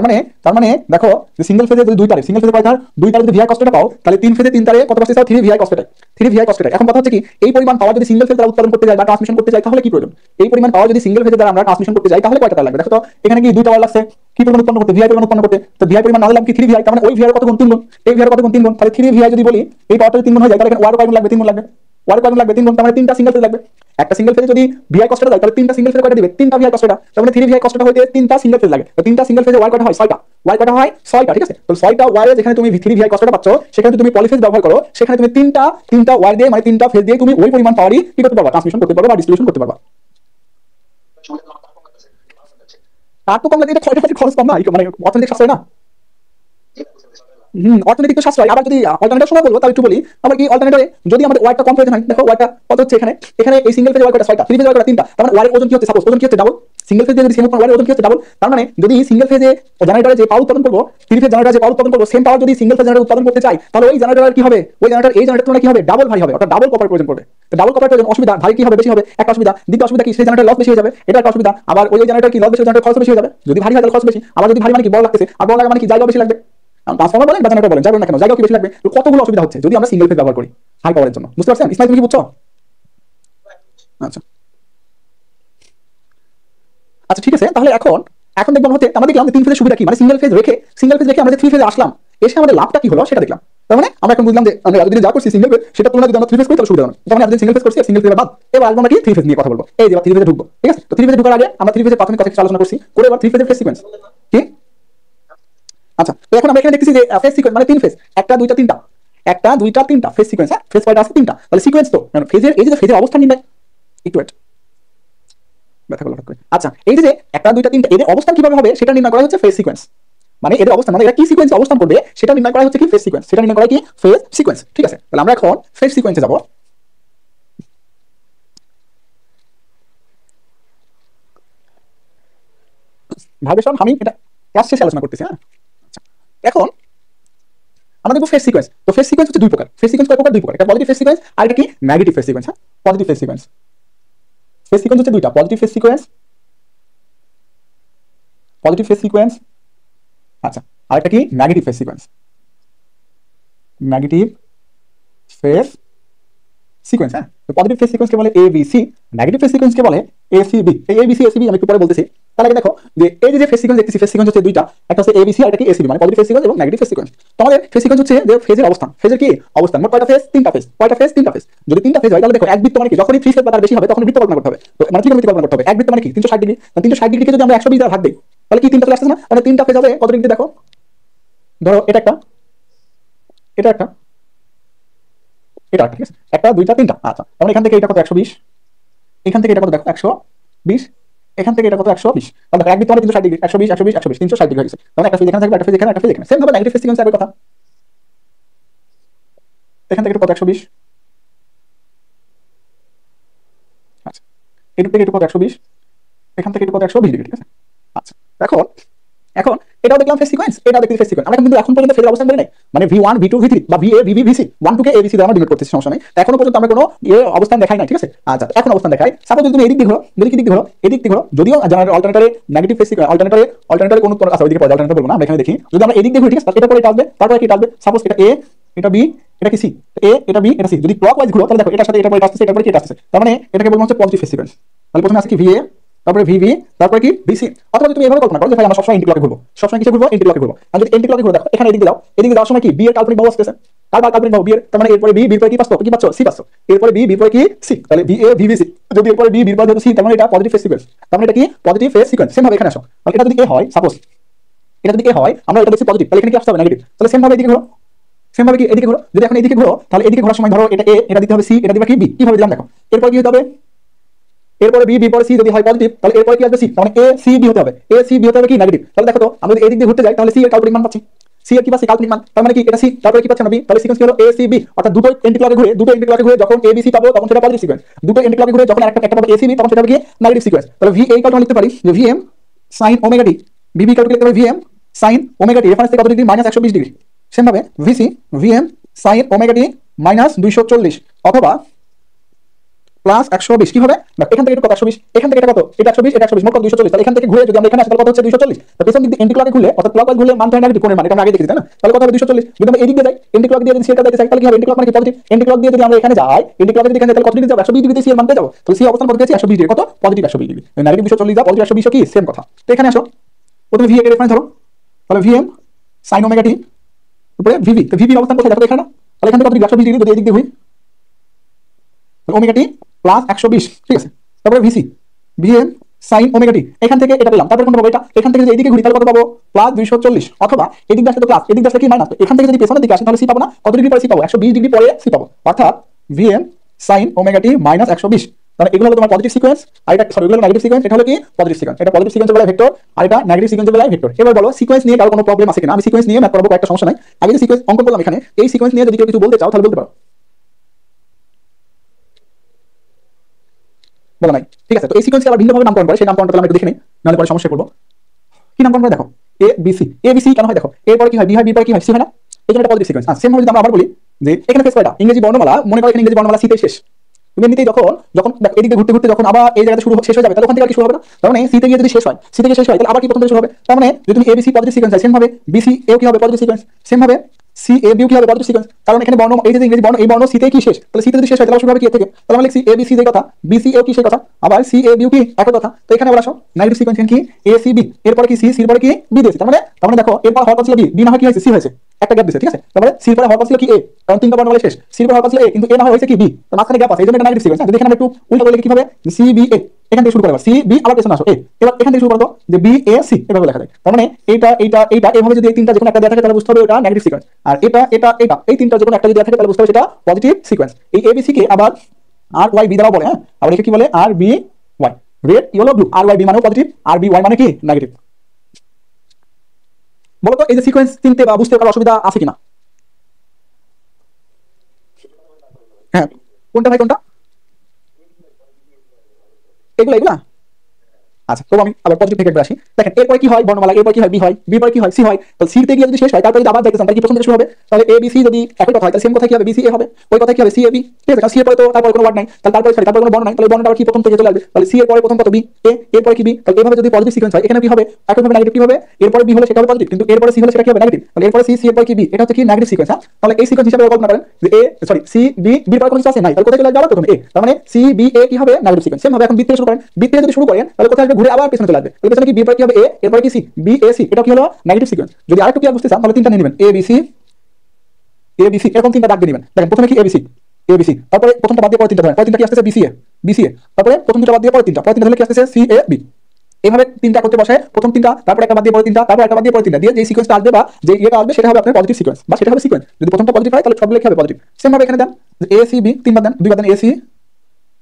তার মানে দেখো যে সিঙ্গেল ফেজে যদি দুই তারে, সিঙ্গেল ফেজে কয়টা? দুই তারে যদি ভিআই কস থিটা পাও তাহলে তিন ফেজে তিন তারে কত পাচ্ছি? 3 VI cos theta. 3 VI cos theta. এখন কথা হচ্ছে কি, এই পরিমাণ পাওয়ার যদি সিঙ্গেল ফেজ দ্বারা উৎপাদন করতে যাই বা ট্রান্সমিশন করতে যাই তাহলে কি প্রয়োজন? এই পরিমাণ পাওয়ার যদি সিঙ্গেল ফেজে দ্বারা আমরা ট্রান্সমিশন করতে যাই তাহলে কয়টা তার লাগবে? দেখো তো এখানে কি দুইটা ওয়াট লাগছে কি পরিমাণ উৎপন্ন করতে? ভিআই পরিমাণ উৎপন্ন করতে। তো ভিআই পরিমাণ না দিলাম কি? 3 ভিআই। তার মানে ওই ভিআই কত গুণ? 3 গুণ। এই ভিআই কত গুণ? 3 গুণ। তাহলে 3 ভিআই যদি বলি এই পাওয়ারটা যদি 3 গুণ হয়ে যায় তাহলে এখানে ওয়াট কয় গুণ লাগবে? 3 গুণ লাগবে। ওয়াট কয় গুণ লাগবে? 3 গুণ। তার মানে তিনটা সিঙ্গেল ফেজ লাগবে। একটা সিঙ্গেল ফেজে যদি ভিআই কস থিটা যায় তাহলে তিনটা সিঙ্গেল ফেজে কয়টা দিবে? তিনটা ভিআই কস থিটা। তার মানে 3 ভিআই কস থিটা হইতে তিনটা সিঙ্গেল ফেজ লাগে। তো তিনটা সিঙ্গেল ফেজে ওয়াট কয়টা হয়? 6টা। ওয়াট কয়টা হয়? 6টা, ঠিক আছে? তো 6টা ওয়ারে যেখানে তুমি 3 ভিআই কস থিটা পাচ্ছ সেখানে তুমি পলিফেজ ব্যবহার করো, সেখানে তুমি তিনটা ওয়ার দিয়ে মানে তিনটা ফেজ দিয়ে তুমি ওই পরিমাণ পাওয়ারই কি করতে পারবা? ট্রান্সমিশন করতে পারবা বা ডিস্ট্রিবিউশন করতে পারবা। তার তো কম লাগে, এটা খরচ কম না, মানে অর্থনৈতিক সাশ্রয় না? অর্থনৈতিক তো সাশ্রয়। আবার যদি অল্টারনেটিভ সময় বলবো তাহলে একটু বলি, আবার কি অল্টারনেটিভে যদি আমাদের ওয়াটটা কম প্রয়োজন হয়, দেখো ওয়াটটা কত হচ্ছে এখানে? এখানে এই সিঙ্গেল ফেজ ওয়াট কয়টা? 6টা। থ্রি ফেজ ওয়াট কয়টা? 3টা। তার মানে ওয়ারের ওজন কি হচ্ছে? সাপোজ ওজন কি হচ্ছে? ডাবল। সিঙ্গেল ফেজে যদি সেম ওয়ারের ওজন কি হচ্ছে? ডাবল। তার মানে যদি সিঙ্গেল ফেজে জেনারেটরে যে পাওয়ার উৎপাদন করবো, থ্রি ফেজ জেনারেটরে যে পাওয়ার উৎপাদন করবো, সেম পাওয়ার যদি সিঙ্গেল ফেজ জেনারেটর উৎপাদন করতে চাই তাহলে ওই জেনারেটর কি হবে? ওই জেনারেটর এই জেনারেটর তুলনায় কি হবে? ডাবল ভারী হবে, অর্থাৎ ডাবল কপার প্রয়োজন পড়বে। তো ডাবল কপার প্রয়োজন, অসুবিধা ভারী কি হবে? বেশি হবে, একটা অসুবিধা। দ্বিতীয় অসুবিধা কি? সেই জেনারেটর লস বেশি হয়ে যাবে, এটা একটা অসুবিধা। আবার ওই জেনারেটর কি লস বেশি, জেনারেটর খরচ বেশি হয়ে যাবে। যদি ভারী হয় তাহলে খরচ বেশি। আবার যদি ভারী মানে কি? বড় লাগতেছে। আর বড় লাগা মানে কি? জায়গা বেশি লাগবে। ট্রান্সফর্মার বলেন বা জেনারেটর বলেন, যাবেন না কেন, জায়গা কি বেশি লাগবে। তো কতগুলো অসুবিধা হচ্ছে যদি আমরা সিঙ্গেল ফেজ ব্যবহার করি হাই পাওয়ারের জন্য। বুঝতে পারছেন ইসমাইল, তুমি কি বুঝছো? আচ্ছা আচ্ছা, ঠিক আছে। তাহলে এখন দেখলাম হচ্ছে আমরা দেখলাম তিন ফেজের সুবিধা কি, মানে সিঙ্গেল ফেজ রেখে আমরা যে থ্রি ফেজে আসলাম, এসে আমাদের লাভটা কি হলো সেটা দেখলাম। তার মানে আমরা এখন বুঝলাম যে আমরা এতদিন যা করছি সিঙ্গেল ফেজ, সেটা তুলনায় যদি আমরা থ্রি ফেজ করি তাহলে সুবিধা হয়। যেমন এতদিন সিঙ্গেল ফেজ করছি, সিঙ্গেল ফেজের বাদ এবার আসবো আমরা কি থ্রি ফেজ নিয়ে কথা বলবো। এই যে এবার থ্রি ফেজে ঢুকবো, ঠিক আছে? তো থ্রি ফেজে ঢোকার আগে আমরা থ্রি ফেজের প্রাথমিক কথা কিছু আলোচনা করছি, করে এবার থ্রি ফেজের ফেজ সিকোয়েন্স কি। আচ্ছা, তো এখন আমরা এখানে দেখতেছি যে ফেজ সিকোয়েন্স মানে তিন ফেজ, একটা দুইটা তিনটা ফেজ সিকোয়েন্স। হ্যাঁ, ফেজ কয়টা আছে? তিনটা। তাহলে সিকোয়েন্স তো ফেজের এই যে ফেজের অবস্থান নির্ণয়, একটু ব্যথা করলো হঠাৎ করে। আচ্ছা, এই যে একটা দুইটা তিনটা এদের অবস্থান কিভাবে হবে সেটা নির্ণয় করা হচ্ছে ফেজ সিকোয়েন্স। মানে এদের অবস্থান মানে এরা কি সিকোয়েন্সে অবস্থান করবে সেটা নির্ণয় করা হচ্ছে কি ফেজ সিকোয়েন্স। সেটা নির্ণয় করা কি ফেজ সিকোয়েন্স, ঠিক আছে? তাহলে আমরা এখন ফেজ সিকোয়েন্সে যাব। ভাইব্রেশন আমি এটা ক্লাস শেষে আলোচনা করতেছি। হ্যাঁ, আচ্ছা, এখন আমরা দেখব ফেজ সিকোয়েন্স। তো ফেজ সিকোয়েন্স হচ্ছে দুই প্রকার। ফেজ সিকোয়েন্স কয় প্রকার? দুই প্রকার। একটা পজিটিভ ফেজ সিকোয়েন্স আর এটা কি নেগেটিভ ফেজ সিকোয়েন্স। হ্যাঁ, positive phase sequence. Phase sequence হচ্ছে দুইটা, positive phase sequence, positive phase sequence. আচ্ছা, আর একটা কি negative phase sequence, negative phase sequence. হ্যাঁ, তো পজিটিভ ফেজ সিকোয়েন্সকে বলে ABC, নেগেটিভ ফেজ সিকোয়েন্সকে বলে ACB। এই ABC ACB আমি একটু পরে বলতেছি। তার আগে দেখো যে এই যে ফেজ সিকোয়েন্স দেখতেছি, ফেজ সিকোয়েন্স হচ্ছে দুইটা, একটা হচ্ছে ABC আর একটা কি ACB, মানে পজিটিভ ফেজ সিকোয়েন্স এবং নেগেটিভ ফেজ সিকোয়েন্স। তোমাদের ফেজ সিকোয়েন্স হচ্ছে যে ফেজের অবস্থান, ফেজের কি অবস্থান, মোট কয়টা ফেজ? তিনটা ফেজ। কয়টা ফেজ? তিনটা ফেজ। যদি তিনটা ফেজ হয় তাহলে দেখো এক বৃত্ত মানে কি, যখনই 3 ফেজ বা তার বেশি হবে তখন বৃত্ত কল্পনা করতে হবে। তো মানে ত্রিকোণমিতি কল্পনা করতে হবে। এক বৃত্ত মানে কি 360 ডিগ্রি, 360 ডিগ্রিকে যদি আমরা 120 দ্বারা ভাগ দেই তাহলে কি তিনটা চলে আসছে না? মানে তিনটা ফেজ হবে কত ডিগ্রি দেখো, ধরো এটা একটা, এটা একটা, এটা একটা, ঠিক আছে, একটা দুইটা তিনটা। আচ্ছা, তাহলে এখান থেকে এটা কত 120, এখান থেকে এটা কত দেখো 120, এখান থেকে এটা কত 120। তাহলে দেখো এক বৃত্ত মানে 360 ডিগ্রি, 120 120 120 360 ডিগ্রি হয়ে গেছে। তাহলে একটা ফেজ এখানে থাকবে, একটা ফেজ এখানে, একটা ফেজ এখানে। সেম ভাবে নেগেটিভ ফেজ সিকোয়েন্স একই কথা, এখান থেকে এটা কত 120, আচ্ছা, এটুক থেকে এটা কত 120, এখান থেকে এটা কত 120 ডিগ্রি, ঠিক আছে। আচ্ছা, এখন এখন এটাও দেখলাম ফেজ সিকোয়েন্স, এটাও দেখতে ফেজ সিকোয়েন্স। আমরা কিন্তু এখন পর্যন্ত ফেজের অবস্থান বলি নাই, মানে V1 V2 V3 বা VA VB VC 1 2 কে ABC দ্বারা আমরা ডিনোট করতেছি, সমস্যা নাই। এখনো পর্যন্ত আমরা কোনো অবস্থান দেখাই নাই, ঠিক আছে। আচ্ছা, এখন অবস্থান দেখাই। সাপোজ যদি তুমি এদিক দিয়ে ঘোরো, যদি কি দিক দিয়ে ঘোরো, এদিক দিয়ে ঘোরো, যদিও জেনারেল অল্টারনেটরে নেগেটিভ ফেজ সিকোয়েন্স, অল্টারনেটরে কোন আচ্ছা ওইদিকে পড়ে, অল্টারনেটর বলবো না, আমরা এখানে দেখি। যদি আমরা এদিক দিয়ে ঘুরি, ঠিক আছে, এটা পরে এটা আসবে, তারপরে কি এটা আসবে, সাপোজ এটা A, এটা B, এটা কি C, A, এটা B, এটা C। যদি ক্লকওয়াইজ ঘুরো তাহলে দেখো এটার সাথে এটা পরে আসছে, এটা পরে কি এটা আসছে, তার মানে এটাকে বলবো হচ্ছে পজিটিভ ফেজ সিকোয়েন্স। তাহলে প্রথমে আছে কি VA, তারপরে VB, তারপরে কি VC। অথবা তুমি এভাবে কল্পনা করো যে ভাই আমরা সবসময় এন্টি ক্লকে ঘুরবো, সবসময় কিসে ঘুরবো, এন্টি ক্লকে ঘুরবো। আর যদি এন্টি ক্লকে ঘুরো, দেখো এখানে এদিকে যাও, এদিকে যাওয়ার সময় কি B এর কাল্পনিক বাহু আসছে, কাল্পনিক বাহু B এর, তার মানে এরপরে B, B এর পরে কি পাচ্ছ, কি পাচ্ছ, C পাচ্ছ, এরপরে B, B এর পরে কি C, তাহলে VA VBC। যদি এরপরে B, B এর পরে যদি C, তার মানে এটা পজিটিভ ফেজ সিকোয়েন্স, তার মানে এটা কি পজিটিভ ফেজ সিকোয়েন্স। সেম ভাবে এখানে আসো, তাহলে এটা যদি A হয়, সাপোজ এটা যদি A হয়, আমরা এটা দেখছি পজিটিভ, তাহলে এখানে কি আসতে হবে নেগেটিভ। তাহলে সেম ভাবে এদিকে ঘোরো, সেম ভাবে কি এদিকে ঘোরো, যদি এখন এদিকে ঘোরো তাহলে এদিকে ঘোরার সময় ধরো এটা A, এটা দিতে হবে C, এটা দিবা কি B, কিভাবে দিলাম দেখো। এরপর কি হতে হবে, এরপরে বি, বি পরে সি যদি হয় পজিটিভ তাহলে এরপরে কি আসবে সি, মানে এ সি বি হতে হবে, এ সি বি হতে হবে কি নেগেটিভ। তাহলে দেখো তো আমরা যদি এদিক দিয়ে ঘুরতে যাই তাহলে সি এর কাল্পনিক মান পাচ্ছি, সি এর কি পাচ্ছি কাল্পনিক মান, তার মানে কি এটা সি, তারপরে কি পাচ্ছি না বি। তাহলে সিকোয়েন্স হলো এ সি বি, অর্থাৎ দুটো এন্টি ক্লকে ঘুরে, দুটো এন্টি ক্লকে ঘুরে যখন এ বি সি পাবো তখন সেটা পজিটিভ সিকোয়েন্স। দুটো এন্টি ক্লকে ঘুরে যখন একটা একটা পাবো এ সি বি তখন সেটা হবে কি নেগেটিভ সিকোয়েন্স। তাহলে ভি এই কাল্পনা লিখতে পারি যে V M sin omega t, VB কাল্পনা লিখতে পারি V M sin omega t, reference থেকে কত ডিগ্রি, -120 ডিগ্রি। সেম ভাবে VC V M sin omega t -240 অথবা প্লাস 120। কি হবে না, এখান থেকে এটা কত 120, এখান থেকে এটা কত, এটা 120, এটা 120, মোট কত 240। তাহলে এখান থেকে ঘুরে যদি আমরা এখানে আসি তাহলে কত হচ্ছে 240। তো পেছন দিক দিয়ে এন্টি ক্লকে ঘুরলে, অর্থাৎ ক্লকওয়াইজ ঘুরলে মান হয় নেগেটিভ, কোণের মান এটা আমরা আগে দেখেছি তাই না। তাহলে কত হবে 240। যদি আমরা এদিক দিয়ে যাই, এন্টি ক্লক দিয়ে যদি সি এর কাছে যাই তাহলে কি হবে, এন্টি ক্লক মানে কি পজিটিভ, এন্টি ক্লক দিয়ে যদি আমরা এখানে যাই, এন্টি ক্লকে যদি এখানে তাহলে কত ডিগ্রি যাব, 120 ডিগ্রিতে সি এর মান পেয়ে যাব। তাহলে সি অবস্থান কত পেয়েছি 120 ডিগ্রি, কত পজিটিভ 120 ডিগ্রি, নেগেটিভ 240 যা পজিটিভ 120 কি সেম কথা। তো এখানে আসো, প্রথমে ভি এর রেফারেন্স ধরো, তাহলে ভি এম sin ওমেগা টি উপরে ভিভি, তো ভিভি অবস্থান কোথায় দেখো এখানে, তাহলে এখান থেকে কত ডিগ্রি 120 ডিগ্রি, যদি এদিক দিয়ে ঘুরি ওমেগা টি প্লাস 120, ঠিক আছে। তারপরে VC VM sine omega t, এখান থেকে এটা পেলাম, তারপরে কোনটা পাবো এটা, এখান থেকে যদি এইদিকে ঘুরি তাহলে কত পাবো প্লাস 240, অথবা এদিক দিয়ে আসলে তো প্লাস, এদিক দিয়ে আসলে কি মাইনাস, এখান থেকে যদি পেছনের দিকে আসি তাহলে সি পাবো না, কত ডিগ্রি পরে সি পাবো 120 ডিগ্রি পরে সি পাবো, অর্থাৎ ভিএম সাইন ওমেগা টি -120। তাহলে এগুলো হলো তোমার পজিটিভ সিকোয়েন্স, আর এটা সরি এগুলো নেগেটিভ সিকোয়েন্স, এটা হলো কি পজিটিভ সিকোয়েন্স। এটা পজিটিভ সিকোয়েন্সের বেলায় ভেক্টর, আর এটা নেগেটিভ সিকোয়েন্সের বেলায় ভেক্টর। এবার বলো সিকোয়েন্স নিয়ে কারো কোনো প্রবলেম আছে কিনা, আমি সিকোয়েন্স নিয়ে ম্যাথ করাবো, একটা সমস্যা নাই। আগে যে সিকোয়েন্স অঙ্কন করলাম এখানে, এই সিকোয়েন্স নিয়ে যদি কেউ কিছু বলতে চাও তাহলে বলতে পারো, বলা নাই, ঠিক আছে। তো এই সিকোয়েন্সকে আবার ভিন্নভাবে নামকরণ করে, সেই নামকরণটা তাহলে আমরা একটু দেখে নিই, নাহলে পরে সমস্যায় পড়বো। কি নামকরণ করে দেখো, A B C, A B C কেন হয় দেখো, এরপরে কি হয় বি হয়, বি পরে কি হয় সি হয় না, এই জন্য এটা পজিটিভ সিকোয়েন্স। সেম ভাবে যদি আমরা আবার বলি যে এখানে ফেস কয়টা, ইংরেজি বর্ণমালা, মনে করো এখানে ইংরেজি বর্ণমালা সিতে শেষ। তুমি এমনিতেই যখন যখন এদিকে ঘুরতে ঘুরতে যখন আবার এই জায়গাতে শুরু শেষ হয়ে যাবে তাহলে ওখান থেকে আর কি শুরু হবে না, তার মানে সি তে গিয়ে যদি শেষ হয়, সি থেকে শেষ হয় তাহলে আবার কি প্রথম থেকে শুরু হবে। তার মানে যদি তুমি এবিসি পজিটিভ সিকোয়েন্স হয়, সেম ভাবে বিসি এও কি হবে পজিটিভ সিকোয়েন্স, সেম ভাবে সি এ বিও কি হবে পজিটিভ সিকোয়েন্স। কারণ এখানে বর্ণ এই যে ইংরেজি বর্ণ, এই বর্ণ সি তে কি শেষ, তাহলে সি তে যদি শেষ হয় তাহলে শুরু হবে কি এর থেকে, তাহলে আমরা লিখছি এ বি সি যে কথা, বিসি এও কি সেই কথা, আবার সি এ বিও কি একই কথা। তো এখানে আবার আসো নেগেটিভ সিকোয়েন্স কি এ সি বি, এরপরে কি সি, সির পরে কি বি দিয়েছে, তার মানে দেখো এরপর হওয়ার কথা ছিল বি, বি না হয় কি হয়েছে সি হয়েছে, একটা গ্যাপ দিয়েছে, ঠিক আছে। তারপরে সির পরে হওয়ার কথা ছিল কি এ, কারণ তিনটা বর্ণমালা শেষ, সির পরে হওয়ার কথা ছিল এ, কিন্তু এ না হয় হয়েছে কি বি, তো মাঝখানে গ্যাপ আছে, এইজন্য এটা নেগেটিভ সিকোয়েন্স। যদি এখানে একটু উল্টা করে লিখি কিভাবে, সি বি এ, এখান থেকে শুরু করে সি বি আবার পেছনে আসো এ, এবার এখান থেকে শুরু করো যে বি এ সি, এভাবে লেখা যায়। তার মানে এইটা এইটা এইটা এভাবে যদি এই তিনটা যে কোনো একটা দেওয়া থাকে তাহলে বুঝতে হবে ওটা নেগেটিভ সিকোয়েন্স, আর এটা এটা এটা এই তিনটা যে কোনো একটা যদি দেওয়া থাকে তাহলে বুঝতে হবে সেটা পজিটিভ সিকোয়েন্স। এই এবিসি কে আবার আর ওয়াই বি দ্বারা বলে, হ্যাঁ, আবার একে কি বলে আর B Y, red yellow blue, আর ওয়াই বি মানে পজিটিভ, আর বি ওয়াই মানে কি নেগেটিভ। বলো তো এই যে সিকোয়েন্স চিনতে বা বুঝতে কারো অসুবিধা আছে কিনা? হ্যাঁ, কোনটা ভাই কোনটা, এগুলা এগুলা আচ্ছা, তো আমি আবার পজিটিভ থেকে আসি। দেখেন এরপরে কি হয়, বর্ণমালা এরপর কি হয়, বি হয়, বি পরে কি হয়, সি হয়। তাহলে সি তে গিয়ে যদি শেষ হয়, তারপরে যদি আবার দেখতে চান তাহলে কি প্রথম থেকে শুরু হবে? তাহলে এ বি সি যদি একই কথা হয় তাহলে সেম কথা কি হবে, বি সি এ হবে। ওই কথা কি হবে, সি এ বি। ঠিক আছে, কারণ সি এর পরে তো তারপরে কোনো ওয়ার্ড নাই, তাহলে তারপরে সরি তারপরে কোনো বর্ণ নাই, তাহলে বর্ণটা আবার কি প্রথম থেকে চলে আসবে। তাহলে সি এর পরে প্রথম কত, বি এ, এরপরে কি বি। তাহলে এভাবে যদি পজিটিভ সিকোয়েন্স হয়, এখানে কি হবে, একইভাবে নেগেটিভ কি হবে, এরপরে বি হলে সেটা হবে পজিটিভ, কিন্তু এরপরে সি হলে সেটা কি হবে, নেগেটিভ। তাহলে এরপরে সি, সি এরপরে কি বি, এটা হচ্ছে কি নেগেটিভ সিকোয়েন্স। হ্যাঁ, তাহলে এই সিকোয়েন্স হিসেবে কল্পনা করেন যে এ সরি সি বি, বির পরে কোনো কিছু আছে নাই, তাহলে কোথায় চলে যাবে, প্রথমে এ। তার মানে সি বি এ কি হবে, নেগেটিভ সিকোয়েন্স। সেম ভাবে এখন বি থেকে শুরু করেন, বি থেকে যদি শুরু করেন তাহলে কোথায় আসবে, ঘুরে আবার পেছনে চলে আসবে। তাহলে পেছনে কি বি পরে কি হবে, এ, এরপরে কি সি, বি এ সি, এটা কি হলো নেগেটিভ সিকোয়েন্স। যদি আরেকটু ক্লিয়ার বুঝতে চান তাহলে তিনটা নিয়ে নেবেন, A B C, A B C, এরকম তিনটা দাগ দিয়ে নেবেন। দেখেন প্রথমে কি A B C, A B C, তারপরে প্রথমটা বাদ দিয়ে পরে তিনটা ধরেন, পরে তিনটা কি আসছে বি সি এ, বি সি এ, তারপরে প্রথম দুটো বাদ দিয়ে পরে তিনটা ধরলে কি আসছে সি এ বি। এইভাবে তিনটা করতে বসে, প্রথম তিনটা, তারপর একটা বাদ দিয়ে পরে তিনটা, তারপর একটা বাদ দিয়ে পরে তিনটা দিয়ে যে সিকোয়েন্সটা আসবে বা যে ইয়েটা আসবে সেটা হবে আপনার পজিটিভ সিকোয়েন্স, বা সেটা হবে সিকোয়েন্স। যদি প্রথমটা পজিটিভ হয় তাহলে সবগুলো কি হবে, পজিটিভ। সেম ভাবে এখানে দেন এ সি বি, তিন বাদ দেন, দুই বাদ দেন এ সি,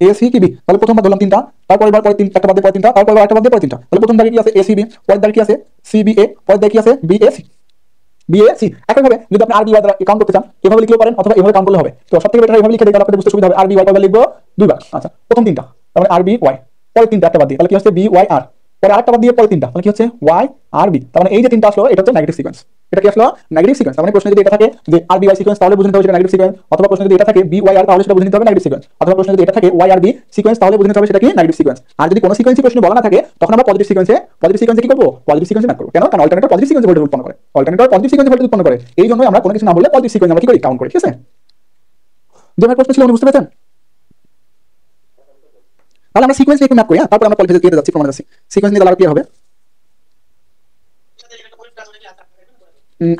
এ সি কি বি, তাহলে প্রথমবার ধরলাম তিনটা, তারপর এবার পরে তিন, একটা বাদ দিয়ে পরে তিনটা, তারপর একটা বাদ দিয়ে পরে তিনটা, তাহলে প্রথম দাগে কি আছে এ সি বি, পরের দাগে কি আছে সি বি এ, পরের দাগে কি আছে B A C, B A C. একইভাবে যদি আপনি আর বি ওয়াই দ্বারা কাউন্ট করতে চান এভাবে লিখলেও পারেন, অথবা এভাবে কাউন্ট করলে হবে। তো সবথেকে বেটার এভাবে লিখে দিলে আপনাদের বুঝতে সুবিধা হবে। আর বি ওয়াই কয়বার লিখবো, দুইবার। আচ্ছা, প্রথম তিনটা তাহলে আর বি ওয়াই, পরে তিনটা একটা বাদ দিয়ে তাহলে কি হচ্ছে বি ওয়াই আর, পরে আরেকটা বাদ দিয়ে পরে তিনটা তাহলে কি হচ্ছে ওয়াই আর বি। তার মানে এই যে তিনটা আসলো এটা হচ্ছে নেগেটিভ সিকোয়েন্স। এটা কি আসলো, নেগেটিভ সিকোয়েন্স। তার মানে প্রশ্নে যদি এটা থাকে যে আর বি ওয়াই সিকোয়েন্স তাহলে বুঝে নিতে হবে সেটা নেগেটিভ সিকোয়েন্স, অথবা প্রশ্নে যদি এটা থাকে বি ওয়াই আর তাহলে সেটা বুঝে নিতে হবে নেগেটিভ সিকোয়েন্স, অথবা প্রশ্নে যদি এটা থাকে ওয়াই আর বি সিকোয়েন্স তাহলে বুঝে নিতে হবে সেটা কি নেগেটিভ সিকোয়েন্স। আর যদি কোনো সিকোয়েন্সই প্রশ্নে বলা না থাকে তখন আমরা পজিটিভ সিকোয়েন্সে কি করবো, পজিটিভ সিকোয়েন্সে ম্যাপ করবো। কেন, কারণ অল্টারনেটর পজিটিভ সিকোয়েন্সে ভোল্টেজ উৎপন্ন করে, অল্টারনেটর পজিটিভ সিকোয়েন্সে ভোল্টেজ উৎপন্ন করে। এই জন্যই আমরা কোনো কিছু না বললে পজিটিভ সিকোয়েন্স আমরা কি করি, কাউন্ট করি। ঠিক আছে, যে প্রশ্ন ছিল উনি বুঝতে পেরেছেন। তাহলে আমরা সিকোয়েন্স একটু ম্যাপ করি, তারপর আমরা পলিফেজে দিয়ে যাচ্ছি, প্রমাণে যাচ্ছি। সিকোয়েন্স নিয়ে তাহলে ক্লিয়ার হবে।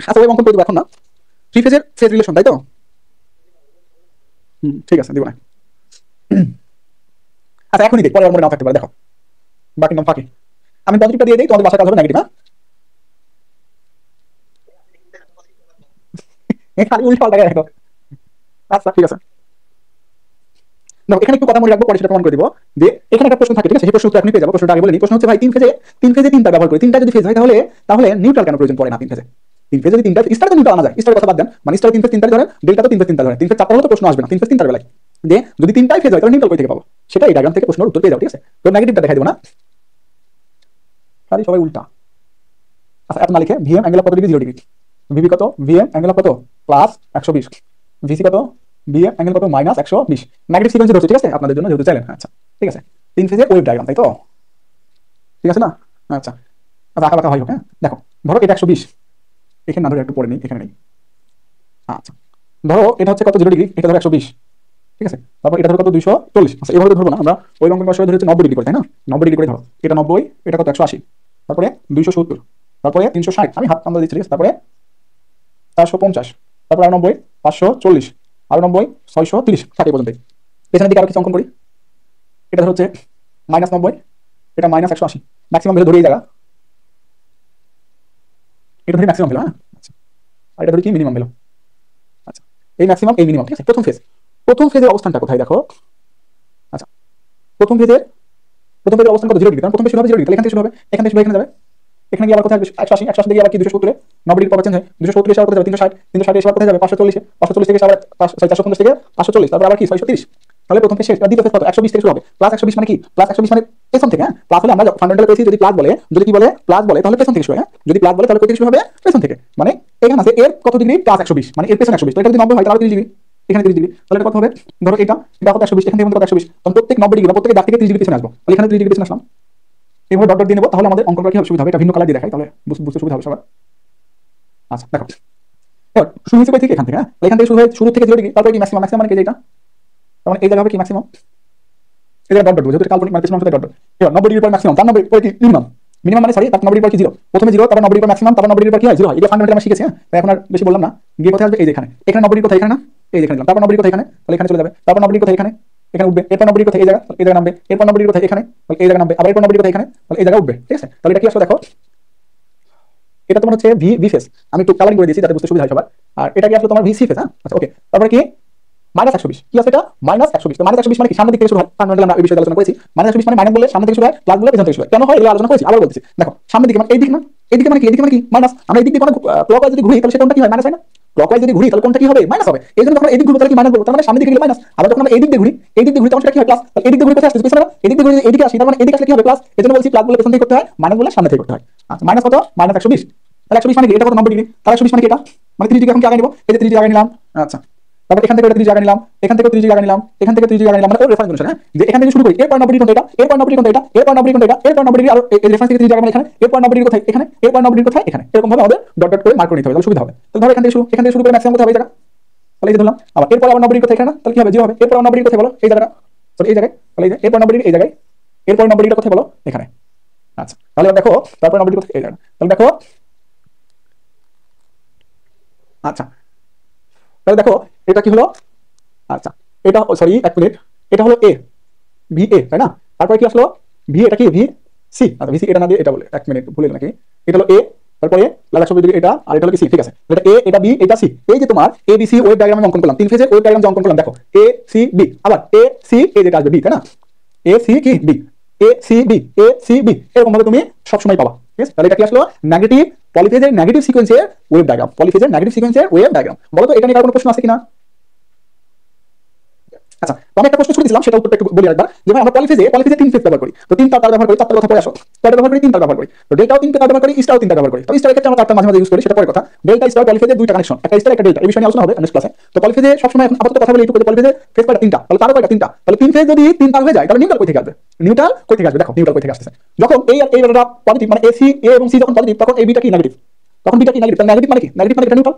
আচ্ছা, ওই অঙ্কন করে দেবো এখন না, থ্রি ফেজের ফেজ রিলেশন, তাই তো? ঠিক আছে, দিব না। আচ্ছা, এখনই দেখ, পরে মনে নাও থাকতে পারে, দেখো বাকি নাম ফাঁকি। আমি পজিটিভটা দিয়ে দিই, তোমাদের বাসায় কাজ হবে নেগেটিভ। হ্যাঁ, খালি উল্টো পাল্টা দেখো। আচ্ছা ঠিক আছে, দেখো এখানে একটু কথা মনে রাখবো, পরে সেটা প্রমাণ করে দিব। যে এখানে একটা প্রশ্ন থাকে, ঠিক আছে, সেই প্রশ্ন উত্তর এখনই পেয়ে যাবো। প্রশ্নটা আগে বলে নিই। প্রশ্ন হচ্ছে ভাই তিন ফেজে তিনটা ব্যবহার করি, তিনটা যদি ফেজ হয় তাহলে তাহলে নিউট্রাল কেন প্রয়োজন পড়ে না তিন ফেজে? তিন ফেজে যদি তিনটা স্টার তো নিউট্রাল আনা যায়, স্টারের কথা বাদ দেন, মানে স্টার তিন ফেজ তিনটা ধরেন, ডেল্টা তো তিন ফেজ তিনটা ধরেন, তিন ফেজ চারটা হলে তো প্রশ্ন আসবে না, তিন ফেজ তিনটার বেলায়। যে যদি তিনটাই ফেজ হয় তাহলে নিউট্রাল কই থেকে পাবো, সেটা এই ডায়াগ্রাম থেকে প্রশ্নের উত্তর পেয়ে যাবো। ঠিক আছে, তো নেগেটিভটা দেখাই দেবো না, খালি সবাই উল্টা। আচ্ছা, এত না লিখে ভিএম অ্যাঙ্গেল কত ডিগ্রি, 0 ডিগ্রি, ভিবি কত, ভিএম অ্যাঙ্গেল কত প্লাস 120, ভিসি কত, বিএম অ্যাঙ্গেল কত মাইনাস 120। নেগেটিভ সিকোয়েন্সে ধরছে, ঠিক আছে, আপনাদের জন্য যেহেতু চাইলেন। আচ্ছা ঠিক আছে, তিন ফেজের ওয়েভ ডায়াগ্রাম, তাই তো? ঠিক আছে না? আচ্ছা আচ্ছা, আঁকা বাঁকা হয় হোক। হ্যাঁ, দেখো ধরো এটা 120, এখানে না ধরে একটু পরে নেই, এখানে নেই। আচ্ছা, ধরো এটা হচ্ছে কত, 0 ডিগ্রি, এটা ধরো 120, ঠিক আছে, তারপর এটা ধরো কত, 240। আচ্ছা, এভাবে ধরবো না আমরা, ওই অঙ্কন করার সময় ধরেছে 90 ডিগ্রি করে, তাই না? 90 ডিগ্রি করে ধরো, এটা 90, এটা কত 180, তারপরে 270, তারপরে 360, আমি হাত নাম্বার দিচ্ছি, ঠিক আছে, তারপরে 450, তারপর আর 90, 540, আর 90, 630, 60 পর্যন্ত। পেছনের দিকে আরো কিছু অঙ্কন করি। এটা ধর হচ্ছে -90, এটা -180, ম্যাক্সিমাম ভ্যালু ধরে এই জায়গা, এটা ধরি ম্যাক্সিমাম ভ্যালু। হ্যাঁ, আচ্ছা, আর এটা ধরি কি মিনিমাম ভ্যালু। আচ্ছা, এই ম্যাক্সিমাম এই মিনিমাম, ঠিক আছে। প্রথম ফেজের অবস্থানটা কোথায় দেখো। আচ্ছা, প্রথম ফেজের অবস্থান কত, 0 ডিগ্রি, কারণ প্রথম ফেজ শুরু হবে 0 ডিগ্রি, তাহলে এখান থেকে শুরু হবে, এখান থেকে শুরু এখানে যাবে, এখানে গিয়ে আবার কোথায় 180 থেকে আবার কি 270, 90 ডিগ্রি পাওয়ার চেঞ্জ হয়, 270 এসে আবার কোথায় যাবে 360 এসে আবার কোথায় যাবে 540, 540 থেকে আবার 450 থেকে 540, তারপর আবার কি 630। তাহলে প্রথম ফেজ শেষ, দ্বিতীয় ফেজ কত, 120 থেকে শুরু হবে, প্লাস 120 মানে কি, প্লাস 120 মানে পেছন থেকে। হ্যাঁ, প্লাস হলে আমরা ফান্ডামেন্টাল পেয়েছি, যদি প্লাস বলে, যদি কি বলে প্লাস বলে তাহলে পেছন থেকে শুরু হয়। হ্যাঁ, যদি প্লাস বলে তাহলে কোথা থেকে শুরু হবে, পেছন থেকে। মানে এখানে আছে এর কত ডিগ্রি, প্লাস 120, মানে এর পেছন 120, তো এটা যদি 90 হয় তাহলে 30 ডিগ্রি, এখানে 30 ডিগ্রি, তাহলে এটা কত হবে, ধরো এটা কত 120, এখান থেকে কত 120, তখন প্রত্যেক 90 ডিগ্রি বা প্রত্যেক দাগ থেকে 30 ডিগ্রি পেছনে আসবো, তাহলে এখানে 30 ডিগ্রি পেছনে আসলাম। এইভাবে ডট ডট দিয়ে নেবো, তাহলে আমাদের অঙ্কনটা কি হবে, সুবিধা হবে। এটা ভিন্ন কালার দিয়ে দেখাই, তাহলে বুঝতে সুবিধা হবে সবার। আচ্ছা দেখো, এবার শুরু হয়েছে থেকে এখান থেকে। হ্যাঁ, এখান থেকে শুরু থেকে 0 ডিগ্রি, তারপরে কি ম্যাক্সিমাম মানে কি, যেটা তার মানে এই জায়গা হবে কি ম্যাক্সিমাম, এই জায়গা ডট ডট, যেহেতু কাল্পনিক মানে পেছনের অংশটা ডট ডট। এবার 90 ডিগ্রি পর ম্যাক্সিমাম, তার 90 পরে কি মিনিমাম মানে সরি, তার 90 ডিগ্রি পর কি 0, প্রথমে 0, তারপর 90 ডিগ্রি পর ম্যাক্সিমাম, তারপর 90 ডিগ্রি পর কি হয় 0 হয়। এটা ফান্ডামেন্টাল আমরা শিখেছি। হ্যাঁ, তাই এখন আর বেশি বললাম না, গিয়ে কোথায় আসবে, এই যে এখানে 90 ডিগ্রি কোথায়, এখানে না, এই যে এখানে, তারপর 90 ডিগ্রি কোথায়, এখানে, তাহলে এখানে চলে যাবে, তারপর 90 ডিগ্রি কোথায়, এখানে উঠবে, এরপর 90 ডিগ্রি কোথায়, এই জায়গা নামবে, এরপর 90 ডিগ্রি কোথায়, এখানে, তাহলে এই জায়গা নামবে, আবার এরপর 90 ডিগ্রি কোথায়, এখানে, তাহলে এই জায়গা উঠবে। ঠিক আছে, তাহলে এটা কি আসলে দেখো, এটা তোমার হচ্ছে ভি ফেজ, আমি একটু কালারিং করে দিয়েছি যাতে বুঝতে সুবিধা হয় সবার। আর এটা কি আসলে তোমার ভিসি ফেজ। হ্যাঁ, আচ্ছা ওকে, তারপরে কি -120, কি আছে এটা -120, তো -120 মানে কি, সামনে দিক থেকে শুরু হয়। ফান্ডামেন্টাল আমরা এই বিষয়ে আলোচনা করেছি, -120 মানে মাইনাস বলে সামনে থেকে শুরু হয়, প্লাস বলে পেছন থেকে শুরু হয়। কেন হয় এগুলো আলোচনা করেছি, আবার বলতেছি। দেখো সামনের দিকে মানে এই দিকে না, এইদিকে মানে কি, এইদিকে মানে কি মাইনাস, আমরা এই দিক দিয়ে কোনো ক্লকওয়াইজ যদি ঘুরি তাহলে সেটা কি হয়, মাইনাস হয় না। ক্লকওয়াইজ যদি ঘুরি তাহলে কোনটা কি হবে মাইনাস হবে, এই জন্য যখন এদিক ঘুরবো তাহলে কি মাইনাস বলবো, তার মানে সামনে দিকে গেলে মাইনাস। আবার যখন আমরা এদিক দিয়ে ঘুরি তখন সেটা কি হয় প্লাস, তাহলে এদিক দিয়ে ঘুরে কোথায় আসছে পিছনে, এদিক দিয়ে ঘুরে এদিকে আসি তার মানে এদিকে আসলে কি হবে প্লাস, এজন্য বলছি প্লাস বলে পেছন থেকে করতে হয়, মাইনাস বলে সামনে থেকে করতে হয়। আচ্ছা মাইনাস কত, মাইনাস 120, তাহলে 120 মানে কি, এটা কত 90 ডিগ্রি, তাহলে 120 মানে কি এটা মানে 30 ডিগ্রি এখন কি আগে নিব, এই যে 30 ডিগ্রি আগে নিলাম। আচ্ছা তারপর এখান থেকে 30 জায়গা নিলাম, এখান থেকে 30 জায়গা নিলাম, এখান থেকে 30 জায়গা নিলাম, মানে ওর রেফারেন্স অনুসারে, হ্যাঁ যে এখান থেকে শুরু করি এর পয়েন্ট 90 ডিগ্রি কোনটা, এর পয়েন্ট 90 ডিগ্রি কোনটা, এর পয়েন্ট 90 ডিগ্রি কোনটা, এর পয়েন্ট 90 ডিগ্রি আর এই রেফারেন্স থেকে 30 জায়গা মানে এখানে, এর পয়েন্ট 90 ডিগ্রি কোথায় এখানে, এর পয়েন্ট 90 ডিগ্রি কোথায় এখানে, এরকম ভাবে আমাদের ডট ডট করে মার্ক করে নিতে হবে, তাহলে সুবিধা হবে। তাহলে ধরো এখান থেকে শুরু করে ম্যাক্সিমাম কোথায় হবে এই জায়গা, তাহলে এই যে ধরলাম, আবার এরপর আবার 90 ডিগ্রি কোথায় এখানে, তাহলে কি হবে 0 হবে, এরপর 90 ডিগ্রি কোথায় বলো এই জায়গাটা, তাহলে এই জায়গায়, তাহলে এই যে এরপর 90 ডিগ্রি এই জায়গায়, এরপর 90 ডিগ্রি কোথায় বলো এখানে। আচ্ছা তাহলে দেখো তারপর 90 ডিগ্রি কোথায় এই জায়গাটা, তাহলে দেখো আচ্ছা তাহলে দেখো এটা কি হলো, আচ্ছা এটা সরি এক মিনিট, এটা হলো এ ভি এ তাই না, তারপরে কি আসলো ভি, এটা কি ভি সি, আচ্ছা ভি সি এটা না দিয়ে এটা বলে এক মিনিট ভুলে নাকি, এটা হলো এ তারপরে লাল ছবি দিকে এটা আর এটা হলো কি সি, ঠিক আছে এটা এ এটা বি এটা সি, এই যে তোমার A B C wave diagram অঙ্কন করলাম, তিন ফেজের ওয়েভ ডায়াগ্রাম অঙ্কন করলাম, দেখো এ সি বি, আবার এ সি এই যেটা আসবে বি তাই না, এ সি কি B, A C B, A C B, এরকম ভাবে তুমি সবসময় পাবা, ঠিক আছে। তাহলে এটা কি আসলো নেগেটিভ পলিফেজের নেগেটিভ সিকোয়েন্সের ওয়েভ ডায়াগ্রাম, পলিফেজের নেগেটিভ সিকোয়েন্সের ওয়েভ ডায়াগ্রাম। বলো তো এটা নিয়ে কার কোনো প্রশ্ন আছে কিনা। আচ্ছা তো আমি একটা প্রশ্ন ছুড়ে দিলাম, সেটা উত্তরটা একটু বলি একবার, যে ভাই আমরা পলিফেজে তিন ফেজ ব্যবহার করি, তো তিন তার ব্যবহার করি, তার কথা পরে আসো, তার ব্যবহার করি তিন তার ব্যবহার করি, তো ডেল্টাও তিন তার ব্যবহার করি, স্টারও তিন তার ব্যবহার করি, তো স্টারের ক্ষেত্রে আমরা তারটা মাঝে মাঝে ইউজ করি, সেটা পরে কথা। ডেল্টা স্টার পলিফেজের দুইটা কানেকশন, একটা স্টার একটা ডেল্টা, এই বিষয়ে নিয়ে আলোচনা হবে নেক্সট ক্লাসে। তো পলিফেজে সবসময় এখন আপাতত কথা বলি একটু, পলিফেজে ফেজ কয়টা তিনটা, তাহলে তারও কয়টা তিনটা, তাহলে তিন ফেজ যদি তিন তার হয়ে যায় তাহলে নিউট্রাল কই থেকে আসবে, নিউট্রাল কই থেকে আসবে, দেখো নিউট্রাল কই থেকে আসছে, যখন এই আর এই রেটা পজিটিভ মানে এসি এ এবং সি যখন পজিটিভ তখন এই বিটা কি নেগেটিভ, তখন বিটা কি নেগেটিভ, তাহলে নেগেটিভ মানে কি, নেগেটিভ মানে এটা নিউট্রাল,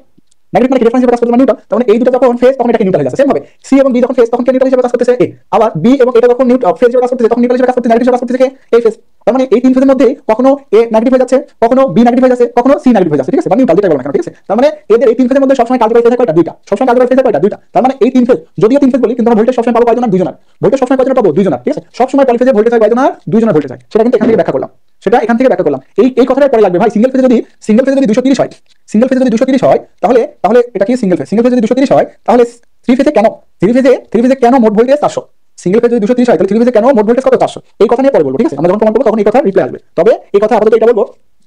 নেগেটিভ মানে রেফারেন্স হিসেবে কাজ করতে মানে নিউট্রাল, তার মানে এই দুটো যখন ফেজ তখন এটা নিউট্রাল হয়ে যাচ্ছে, সেম ভাবে সি এবং বি যখন ফেজ তখন নিউট্রাল হিসেবে কাজ করতেছে এ, আবার বি এবং এটা যখন ফেজ হিসেবে কাজ করতেছে তখন নিউট্রাল হিসেবে কাজ করতেছে, নেগেটিভ হিসেবে কাজ করতেছে এই ফেজ, তার মানে এই তিন ফেজের মধ্যে কখনো এ নেগেটিভ হয়ে যাচ্ছে, কখনো বি নেগেটিভ হয়ে যাচ্ছে, কখনো সি নেগেটিভ হয়ে যাচ্ছে, ঠিক আছে, মানে নিউট্রাল যেটা বলা কেন, ঠিক আছে। তার মানে এদের এই তিন ফেজের মধ্যে সবসময় কার্যকরী ফেজ কয়টা, দুইটা, সবসময় কার্যকরী ফেজ কয়টা, দুইটা, তার মানে এই তিন ফেজ যদিও তিন ফেজ বলি কিন্তু আমরা ভোল্টেজ সবসময় পাবো কয়জনের, দুইজনের, ভোল্টেজ সবসময় কয়জনের পাবো, দুইজনের, ঠিক আছে, সবসময় পলিফেজে ভোল্টেজ হয় কয়জনের, দুইজনের ভোল্টেজ হয়, সেটা কিন্তু এখান থেকে ব্যাখ্যা করলাম, সেটা এখান থেকে ব্যাখ্যা করলাম। এই কথাটাই পরে লাগবে ভাই, সিঙ্গেল ফেজে যদি 230 হয়, সিঙ্গেল ফেজে যদি 230 হয় তাহলে তাহলে এটা কি সিঙ্গেল ফেজ, সিঙ্গেল ফেজে যদি 230 হয় তাহলে থ্রি ফেজে কেন, থ্রি ফেজে কেন মোট ভোল্টেজ 400, সিঙ্গেল ফেজে যদি 230 হয় তাহলে থ্রি ফেজে কেন মোট ভোল্টেজ কত 400, এই কথা নিয়ে পরে বলবো, ঠিক আছে, আমরা যখন প্রমাণ করব তখন এই কথা রিপ্লাই আসবে। তবে এই কথা আপাতত এটা বলবো,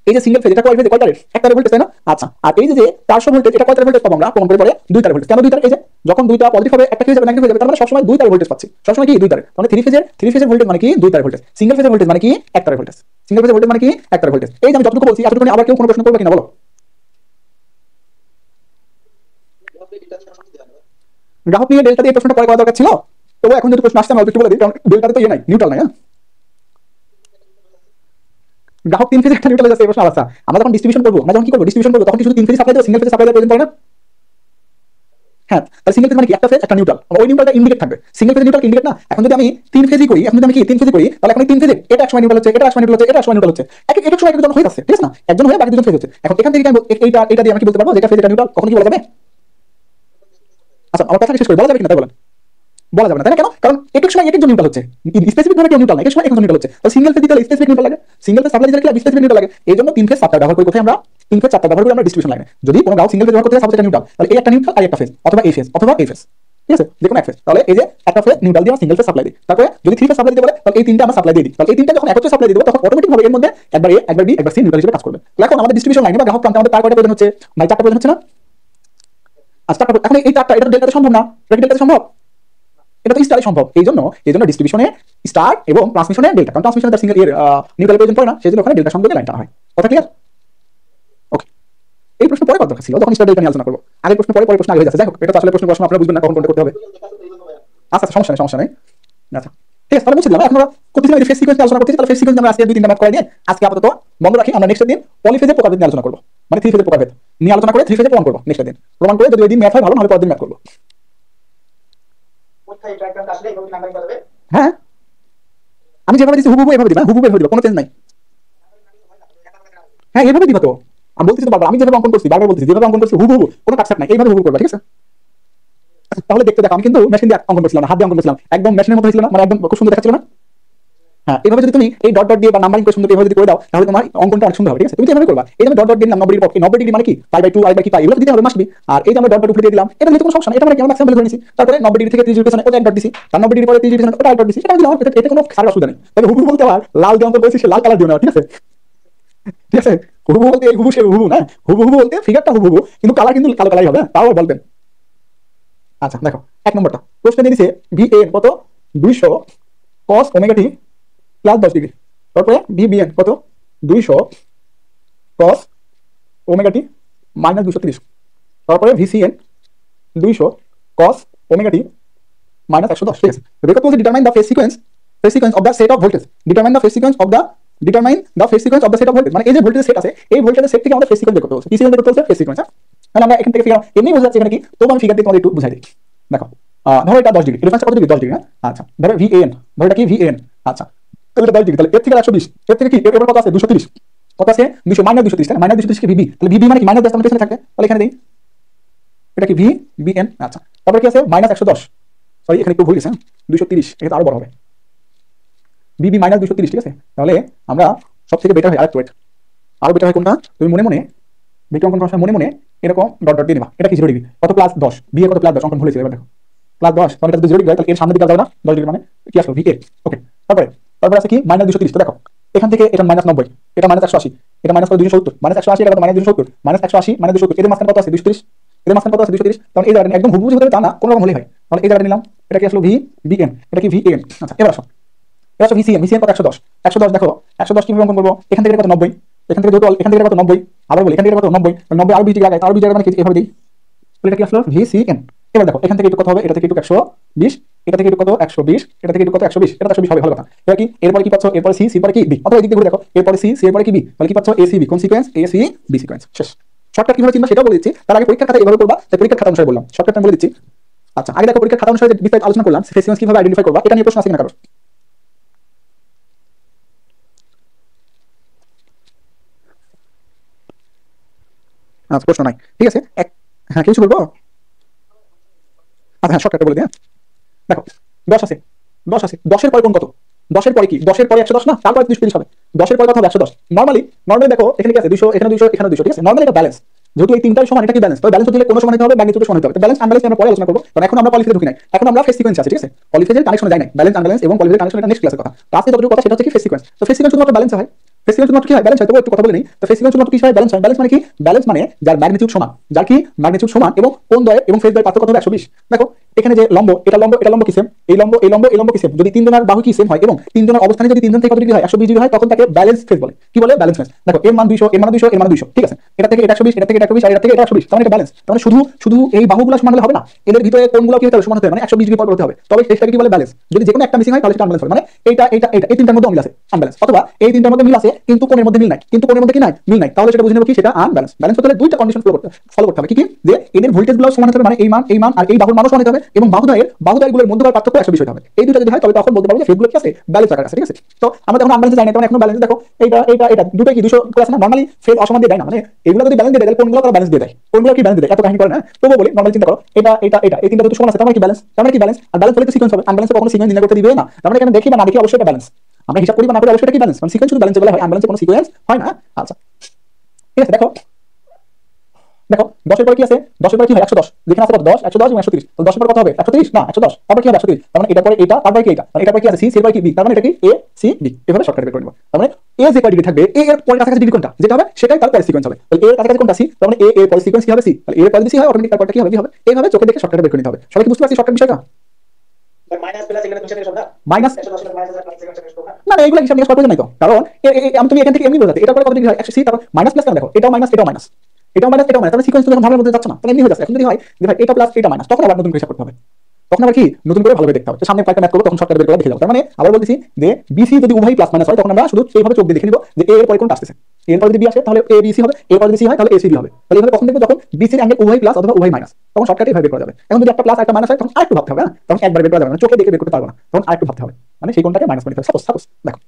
এই যে সিঙ্গেল ফেজ এটা কয় ফেজে কয় তারের, এক তারের ভোল্টেজ তাই না, আচ্ছা আর এই যে 400 ভোল্টেজ এটা কয় তারের ভোল্টেজ পাবো আমরা প্রমাণ করে পরে দুই তারের ভোল্টেজ, কেন দুই তার, এই যে যখন দুইটা পজিটিভ হবে একটা ফেজ হবে নেগেটিভ হয়ে যাবে, তার মানে সবসময় দুই তারের ভোল্টেজ পাচ্ছি, সবসময় কি দুই তারের, মানে থ্রি ফেজের ভোল্টেজ মানে কি দুই তারের ভোল্টেজ, সিঙ্গেল ফেজের ভোল্টেজ মানে কি এক তারের ভোল্টেজ, সিঙ্গেল ফেজের ভোল্টেজ মানে কি এক তারের ভোল্টেজ। এই যে আমি যতটুকু বলছি এতটুকু আবার কেউ কোনো প্রশ্ন করবে কিনা বলো। গ্রাহক নিয়ে ডেল্টা দিয়ে প্রশ্নটা পরে করা দরকার ছিল, তবে এখন যদি প্রশ্ন আসছে আমি একটু বলে দিই, কারণ ডেল্টাতে তো ইয়ে নাই, নিউট্রাল নাই, হ্যাঁ গ্রাহক তিন ফেজে একটা নিউট্রাল আছে, এই প্রশ্ন আলাদা, আমরা যখন ডিস্ট্রিবিউশন করবো, আমরা যখন কি করবো ডিস্ট্রিবিউশন করবো তখন কি শুধু তিন ফেজে সাপ্লাই দেবো, সিঙ্গেল ফেজে সাপ্লাই দেওয়ার প্রয়োজন পড়ে না, হ্যাঁ তাহলে সিঙ্গেল ফেজ মানে কি একটা ফেজ একটা নিউট্রাল, ওই নিউট্রালটা ইন্ডিকেট থাকবে, সিঙ্গেল ফেজ নিউট্রাল ইন্ডিকেট না, এখন যদি আমি তিন ফেজই করি, এখন যদি আমি কি তিন ফেজই করি তাহলে এখন তিন ফেজে এটা এক সময় নিউট্রাল হচ্ছে, এটা এক সময় নিউট্রাল হচ্ছে, এটা এক সময় নিউট্রাল হচ্ছে, এক সময় একজন হয়ে যাচ্ছে, ঠিক আছে না, একজন হয়ে বাকি দুজন ফেজ হচ্ছে। এখন এখান থেকে এটা দিয়ে আমি কি বলতে পারবো যেটা ফেজ এটা নিউট্রাল, কখন কি বলা যাবে। আচ্ছা আমার কথা শেষ করি, বলা যাবে কিনা তাই বলেন, বলা যাবে না তাই না, কেন, কারণ এক সময় এক একজন নিউট্রাল হচ্ছে, স্পেসিফিক ভাবে কেউ নিউট্রাল না, এক সময় একজন নিউট্রাল হচ্ছে, তো সিঙ্গেল ফেজ দিতে স্পেসিফিক নিউট্রাল লাগে, সিঙ্গেল ফেজ সাপ্লাই দিতে স্পেসিফিক নিউট্রাল লাগে, এই জন্য তিন ফেজ সাপ্লাই ব্যবহার করি, কোথায় আমরা তিন ফেজ সাপ্লাই ব্যবহার করি আমরা ডিস্ট্রিবিউশন লাইনে, যদি কোনো গ্রাহক সিঙ্গেল ফেজ ব্যবহার করতে চায় সাপোজ এটা নিউট্রাল, তাহলে এই একটা নিউট্রাল আর একটা ফেজ অথবা এই ফেজ অথবা এই ফেজ, ঠিক আছে, যে কোনো এক ফেজ, তাহলে এই যে একটা ফেজ নিউট্রাল দিয়ে সিঙ্গেল ফেজ সাপ্লাই দিই, তারপরে যদি থ্রি ফেজ সাপ্লাই দিতে বলে তাহলে এই তিনটা আমরা সাপ্লাই দিয়ে দিই, তাহলে এই তিনটা যখন একত্রে সাপ্লাই দিব তখন অটোমেটিক ভাবে এর মধ্যে একবার এ একবার বি একবার সি নিউট্রাল হিসেবে কাজ করবে। এখন আমাদের ডিস্ট্রিবিউশন লাইনে বা গ্রাহক প্রান্তে আমাদের তার কয়টা প্রয়োজন হচ্ছে, মানে চারটা প্রয়োজন হচ্ছে না, আচ্ছা এখন এই চারটা এটা ডেল্টাতে সম্ভব না, এটা ডেল্টাতে সম্ভব, এটা তো স্টারে সম্ভব, এই জন্য ডিস্ট্রিবিউশনে স্টার এবং ট্রান্সমিশনে ডেল্টা, কারণ ট্রান্সমিশনে তার সিঙ্গেল এর নিউট্রাল প্রয়োজন পড়ে না, সেজন্য ওখানে ডেল্টা সংযোগে লাইন টানা হয়। কথা ক্লিয়ার? ওকে, এই প্রশ্ন পরে কত দরকার ছিল, তখন স্টার ডেল্টা নিয়ে আলোচনা করব, আগের প্রশ্ন পরে প্রশ্ন আগে হয়ে যাচ্ছে, যাই হোক এটা তো আসলে প্রশ্ন আপনারা বুঝবেন না কখন কোনটা করতে হবে। আচ্ছা সমস্যা নেই আচ্ছা ঠিক আছে, তাহলে বুঝে দিলাম। এখন আমরা করতেছি ফেজ সিকোয়েন্স আলোচনা করতেছি, তাহলে ফেজ সিকোয়েন্স আমরা আজকে দুই তিনটা ম্যাথ করে দিয়ে আজকে আপাতত বন্ধ রাখি, আমরা নেক্সট দিন পলিফেজের প্রকারভেদ নিয়ে আলোচনা করব, মানে থ্রি ফেজের প্রকারভেদ নিয়ে আলোচনা করে থ্রি ফেজে প্রমাণ করব নেক্সট দিন, প্রমাণ করে যদি ওই দিন ম্যাথ হয় ভালো, নাহলে পরের দিন ম্যাথ করব। হ্যাঁ আমি যেভাবে দিচ্ছি হুবহু এভাবে দিবা, হুবহু এভাবে দিবা, কোনো চেঞ্জ নাই। হ্যাঁ এভাবে দিবা, তো আমি বলতেছি তো বারবার, আমি যেভাবে অঙ্কন করছি বারবার বলতেছি, যেভাবে অঙ্কন করছি হুবহু কোনো কাটছাট নাই, এইভাবে হুবহু করবা, ঠিক আছে। তাহলে দেখতে দেখো আমি কিন্তু মেশিন দিয়ে অঙ্কন করছিলাম না, হাত দিয়ে অঙ্কন করছিলাম, একদম মেশিনের মতো হয়েছিল না, মানে একদম খুব সুন্দর দেখাচ্ছিল না। হ্যাঁ এইভাবে যদি তুমি এই ডট ডট দিয়ে বা নাম্বারিং করে সুন্দর এভাবে যদি করে দাও তাহলে তোমার অঙ্কনটা অনেক সুন্দর হবে, ঠিক আছে। তুমি এভাবে করবা, এই যে ডট ডট দিলাম 90 ডিগ্রি পক্ষে, 90 ডিগ্রি মানে কি পাই বাই 2 আই বাই কি পাই, এগুলো দিতে হবে মাসবি, আর এই যে আমরা ডট ডট উপরে দিয়ে দিলাম, এটা নিতে কোনো সমস্যা না, এটা মানে কি আমরা ম্যাক্সিমাম ভ্যালু ধরে নিছি, তারপরে 90 ডিগ্রি থেকে 30 ডিগ্রি পেছনে ওটা এক ডট দিছি, তার 90 ডিগ্রি পরে 30 ডিগ্রি পেছনে ওটা এক ডট দিছি, এটা দিলাম, এটা কোনো সারা অসুবিধা নেই। তবে হুবহু বলতে আবার লাল দিয়ে অঙ্কন করেছি, সে লাল কালার দিও না, ঠিক আছে। ঠিক আছে, হুবহু বলতে এই হুবহু সে হুবহু না, হুবহু বলতে ফিগারটা হুবহু কিন্তু কালার কিন্তু কালো কালাই হবে, তাও বলবেন। আচ্ছা দেখো, এক নম্বরটা প্রশ্ন দিয়ে দিছে ভি এ কত 200 cos omega t plus 10 degree, তারপরে ভি বি এন কত 200 cos ওমেগা টি মাইনাস 230, তারপরে V C N 200 cos omega t minus 110। ঠিক আছে, তো দেখো determine the phase sequence of the set of voltage, determine the phase sequence of the set of voltage, মানে এই যে voltage set আছে এই ভোল্টেজের সেট থেকে আমাদের ফেজ সিকোয়েন্স বের করতে হচ্ছে, পিসি বের করতে হচ্ছে ফেজ সিকোয়েন্স। তাহলে আমরা এখান থেকে ফিগার এমনি বোঝা যাচ্ছে এখানে কি, তবু আমি ফিগার দিয়ে তোমাদের একটু বুঝাই দিই। দেখো ধরো এটা 10 ডিগ্রি, রেফারেন্স কত ডিগ্রি 10 ডিগ্রি, হ্যাঁ আচ্ছা ধরো ভি এন, ধরো এটা কি ভি এন, আচ্ছা তাহলে এটা 10 ডিগ্রি, তাহলে এর থেকে 120, এর থেকে কি এর কত আছে 230, কত আছে 200 মাইনাস 230, তাহলে মাইনাস 230 কি ভিবি, তাহলে ভিবি মানে কি মাইনাস 10 আমাদের পেছনে থাকবে, তাহলে এখানে দেই এটা কি ভি বি এন। আচ্ছা তারপরে কি আছে মাইনাস 110, সরি এখানে একটু ভুল গেছে, 230 এটা আরো বড় হবে, বিবি মাইনাস 230। ঠিক আছে, তাহলে আমরা সব থেকে বেটার হয় আরেকটু ওয়েট, আরো বেটার হয় কোনটা, তুমি মনে মনে বেটে অঙ্কন করার সময় মনে মনে এরকম ডট ডট দিয়ে দিবা, এটা কি 0 ডিগ্রি, কত প্লাস 10, বি এর কত প্লাস 10, অঙ্কন ভুলেছিল, এবার দেখো প্লাস 10, তাহলে এটা যদি 0 ডিগ্রি হয় তাহলে এর সামনে দিকে যাবে না 10 ডিগ্রি, মানে কি আসলো ভি এ। ওকে, তারপরে তারপরে আছে কি মাইনাস 230, তো দেখো এখান থেকে এটা মাইনাস 90, এটা মাইনাস 180, এটা মাইনাস 270, মাইনাস 180 এটা কত মাইনাস 270, মাইনাস 180 মাইনাস 270, এর মাঝখানে কত আছে 230, এর মাঝখানে কত আছে 230, তাহলে এই জায়গাটা একদম হুবহু হতে তা না, কোনো রকম হলেই হয়, তাহলে এই জায়গাটা নিলাম, এটা কি আসলো ভি বি এন, এটা কি ভি এন। আচ্ছা এবার আসো, এবার আসো ভিসিএন, ভিসিএন কত 110, 110 দেখো 110 কিভাবে অঙ্কন করবো, এখান থেকে কত 90, এখান থেকে যেহেতু এখান থেকে কত 90, আবার বলি এখান থেকে কত 90, 90 আরো 20 ডিগ্রি লাগাই, তার 20 ডিগ্রি মানে কি এভাবে দিই, তাহলে এটা কি আসলো ভিসিএন। এবার দেখো এখান থেকে একটু কত হবে, এটা থেকে একটু 120, এটা থেকে একটু কত 120, এটা থেকে একটু কত 120, এটা 120 হবে, ভালো কথা। এবার কি এরপরে কি পাচ্ছ, এরপরে সি, সি পরে কি বি, অথবা এদিকে ঘুরে দেখো এরপরে সি, সি এরপরে কি বি, তাহলে কি পাচ্ছ এ সি বি, কোন sequence A C B sequence, শেষ। শর্টকাট কিভাবে চিনবা সেটাও বলে দিচ্ছি, তার আগে পরীক্ষার খাতা এভাবে করবা, তাই পরীক্ষার খাতা অনুসারে বললাম, শর্টকাট আমি বলে দিচ্ছি। আচ্ছা আগে দেখো পরীক্ষার খাতা অনুসারে যে বিস্তারিত আলোচনা করলাম, ফেজ সিকোয়েন্স কিভাবে আইডেন্টিফাই করবা, এটা নিয়ে প্রশ্ন আছে কিনা কারো? আচ্ছা প্রশ্ন নাই, ঠিক আছে হ্যাঁ কিছু বলবো, আচ্ছা হ্যাঁ শর্টকাটে বলে দিই, হ্যাঁ দেখো 10 আছে, 10 আছে, 10 এর পরে কোন কত, 10 এর পরে কি, 10 এর পরে 110 না, তারপরে 230 হবে, 10 এর পরে কত হবে 110, নরমালি দেখো এখানে কি আছে 200, এখানে 200, এখানে 200, ঠিক আছে, নরমালি এটা ব্যালেন্স, যেহেতু এই তিনটাই সমান, এটা কি ব্যালেন্স, তো ব্যালেন্স হলে কোনো সমান হতে হবে, ম্যাগনিটিউড সমান হতে হবে, তো ব্যালেন্স আনব্যালেন্স আমরা পরে আলোচনা করব, কারণ এখন আমরা পলিফেজে ঢুকি নাই, এখন আমরা ফেজ সিকোয়েন্স আছে, ঠিক আছে, পলিফেজের কানেকশনে যাই নাই, ব্যালেন্স আনব্যালেন্স এবং পলিফেজের কানেকশন এটা নেক্সট ক্লাসের কথা, তো আজকে যতটুকু কথা সেটা হচ্ছে কি ফেজ সিকোয়েন্স, তো ফেজ সিকোয়েন্স শুধুমাত্র ব্যালেন্স হয়, ফেজ সিকোয়েন্স শুধুমাত্র কি হয় ব্যালেন্স হয়, তবু একটু কথা বলে নেই, তো ফেজ সিকোয়েন্স শুধুমাত্র কি হয় ব্যালেন্স হয়, ব্যালেন্স মানে কি, ব্যালেন্স মানে যার ম্যাগনিটিউড সমান, যার কি ম্যাগনিটিউড সমান এবং কোণ দ্বয় এবং ফেজ দ্বয় পার্থক্য কত হবে 120। দেখো এখানে যে লম্ব, এটা লম্ব, এটা লম্ব কি সেম, এই লম্ব এই লম্ব এই লম্ব কি সেম, যদি তিন জনের বাহু কি সেম হয় এবং তিন জনের অবস্থানে যদি তিনজন থেকে কত ডিগ্রি হয় 120 ডিগ্রি হয়, তখন তাকে ব্যালেন্স ফেজ বলে, কি বলে ব্যালেন্স ফেজ। দেখো এর মান 200, এর মান 200, এর মান 200, ঠিক আছে, এটা থেকে এটা 120, এটা থেকে এটা 120, আর এটা থেকে এটা 120, তাহলে এটা ব্যালেন্স, তাহলে শুধু শুধু এই বাহুগুলো সমান হলে হবে না, এদের ভিতরে কোণগুলো কি হতে হবে সমান হতে হবে, মানে 120 ডিগ্রি পর হতে হবে, তবে সেটাকে কি বলে ব্যালেন্স। যদি যে কোনো একটা মিসিং হয় তাহলে সেটা আনব্যালেন্স হবে, মানে এইটা এইটা এইটা এই তিনটার মধ্যে মিল আছে আনব্যালেন্স, অথবা এই তিনটার মধ্যে মিল আছে কিন্তু কোণের মধ্যে মিল নাই, কিন্তু কোণের মধ্যে কি নাই মিল নাই, তাহলে সেটা বুঝে নেব কি সেটা আনব্যালেন্স। ব্যালেন্স হতে হলে দুইটা কন্ডিশন ফলো করতে হবে, কি কি, যে এদের ভোল্টেজগুলো সমান হতে হবে, মানে এই মান আর এই বাহুর মানও সমান হতে হবে, এবং বাহুদ্বয়ের মধ্যকার পার্থক্য 120 হতে হবে, এই দুটো যদি হয় তবে তখন বলতে পারবো যে ফেজগুলো কি আছে ব্যালেন্স আকারে আছে, ঠিক আছে। তো আমরা যখন আনব্যালেন্স জানি না তখন এখনো ব্যালেন্স, দেখো এইটা এইটা এটা দুটোই কি 200 করে আছে না, নরমালি ফেজ অসমান দিয়ে দেয় না, মানে এগুলো যদি ব্যালেন্স দিয়ে দেয় কোনগুলো তারা ব্যালেন্স দিয়ে দেয়, কোনগুলো কি ব্যালেন্স দিয়ে দেয় এত কাহিনী করে না, তবুও বলি নরমালি চিন্তা করো এটা এটা এটা এই তিনটা দুটো সমান আছে, তার মানে কি ব্যালেন্স, তার মানে কি ব্যালেন্স, আর ব্যালেন্স হলে তো সিকোয়েন্স হবে, আনব্যালেন্স কখনো সিকোয়েন্স নির্ণয় করতে দিবে না, তার মানে এখানে দেখি বা না দেখি অবশ্যই এটা ব্যালেন্স, আমরা হিসাব করি বা না করি অবশ্যই এটা কি ব্যালেন্স, মানে সিকোয়েন্স শুধু ব্যালেন্স বলা হয়, আনব্যালেন্সে কোনো সিকোয়েন্স হয় না। আচ্ছা ঠিক আছে, দেখো দেখো 10 এর পরে কি আছে, 10 এর পরে কি হয় 110, যেখানে আছে কত 10 110 এবং 130, তো 10 এর পরে কত হবে 130 না 110, তারপর কি হবে 130, তার মানে এটা পরে এটা, তারপরে কি এটা, মানে এটা পরে কি আছে সি, সি এর পরে কি বি, তার মানে এটা কি এ সি বি, এভাবে শর্টকাট বের করে নেব। তার মানে এ যে কয় ডিগ্রি থাকবে, এ এর পরে কাছাকাছি ডিগ্রি কোনটা যেটা হবে সেটাই তার পরে সিকোয়েন্স হবে, তাহলে এ এর কাছাকাছি কোনটা সি, তার মানে এ এর পরে সিকোয়েন্স কি হবে সি, তাহলে এ এর পরে সি হয় অটোমেটিক তারপরটা কি হবে বি হবে, এইভাবে চোখে দেখে শর্টকাট বের করে নিতে হবে। সবাই কি বুঝতে পারছি শর্টকাট বিষয়টা? মাইনাস প্লাস এখানে 200 থেকে সব না, মাইনাস 110 এর মাইনাস 1000 প্লাস না না এগুলো হিসাব নিকাশ করার প্রয়োজন নাই তো, কারণ আমি তুমি এখান থেকে এমনি বোঝাতে এটা পরে কত ডিগ্রি হয় 100 সি, তারপর মাইনাস প্লাস কেন দেখো এটাও মাইনাস এটাও মাইনাস, এটাও মাইনাস এটাও মাইনাস, তাহলে সিকোয়েন্স তো যখন ভাবের মধ্যে যাচ্ছে না তাহলে এমনি হয়ে যাচ্ছে। এখন যদি হয় যে ভাই এটা প্লাস এটা মাইনাস, তখন আবার নতুন করে হিসাব করতে হবে, তখন আবার কি নতুন করে ভালোভাবে দেখতে হবে, তো সামনে কয়েকটা ম্যাথ করবো তখন শর্টকাট বের করে দেখে যাবো। তার মানে আবার বলতেছি যে বিসি যদি উভয় প্লাস মাইনাস হয় তখন আমরা শুধু এইভাবে চোখ দিয়ে দেখে নিব যে এ এর পরে কোনটা আসছে, এর পরে যদি বি আসে তাহলে এ বি সি হবে, এর পরে যদি সি হয় তাহলে এ সি বি হবে, তাহলে এইভাবে কখন দেখবো যখন বিসি এর অ্যাঙ্গেল উভয় প্লাস অথবা উভয় মাইনাস, তখন শর্টকাটে এইভাবে বের করা যাবে। এখন যদি একটা প্লাস একটা মাইনাস হয় তখন আরেকটু ভাবতে হবে, না তখন একবার বের করা যাবে না, চোখে দেখে বের করতে পারবো না, তখন আরেকটু ভাবতে হবে, মানে সেই কোনটাকে মাইনাস করে দিতে হবে। সাপোজ সাপোজ দেখো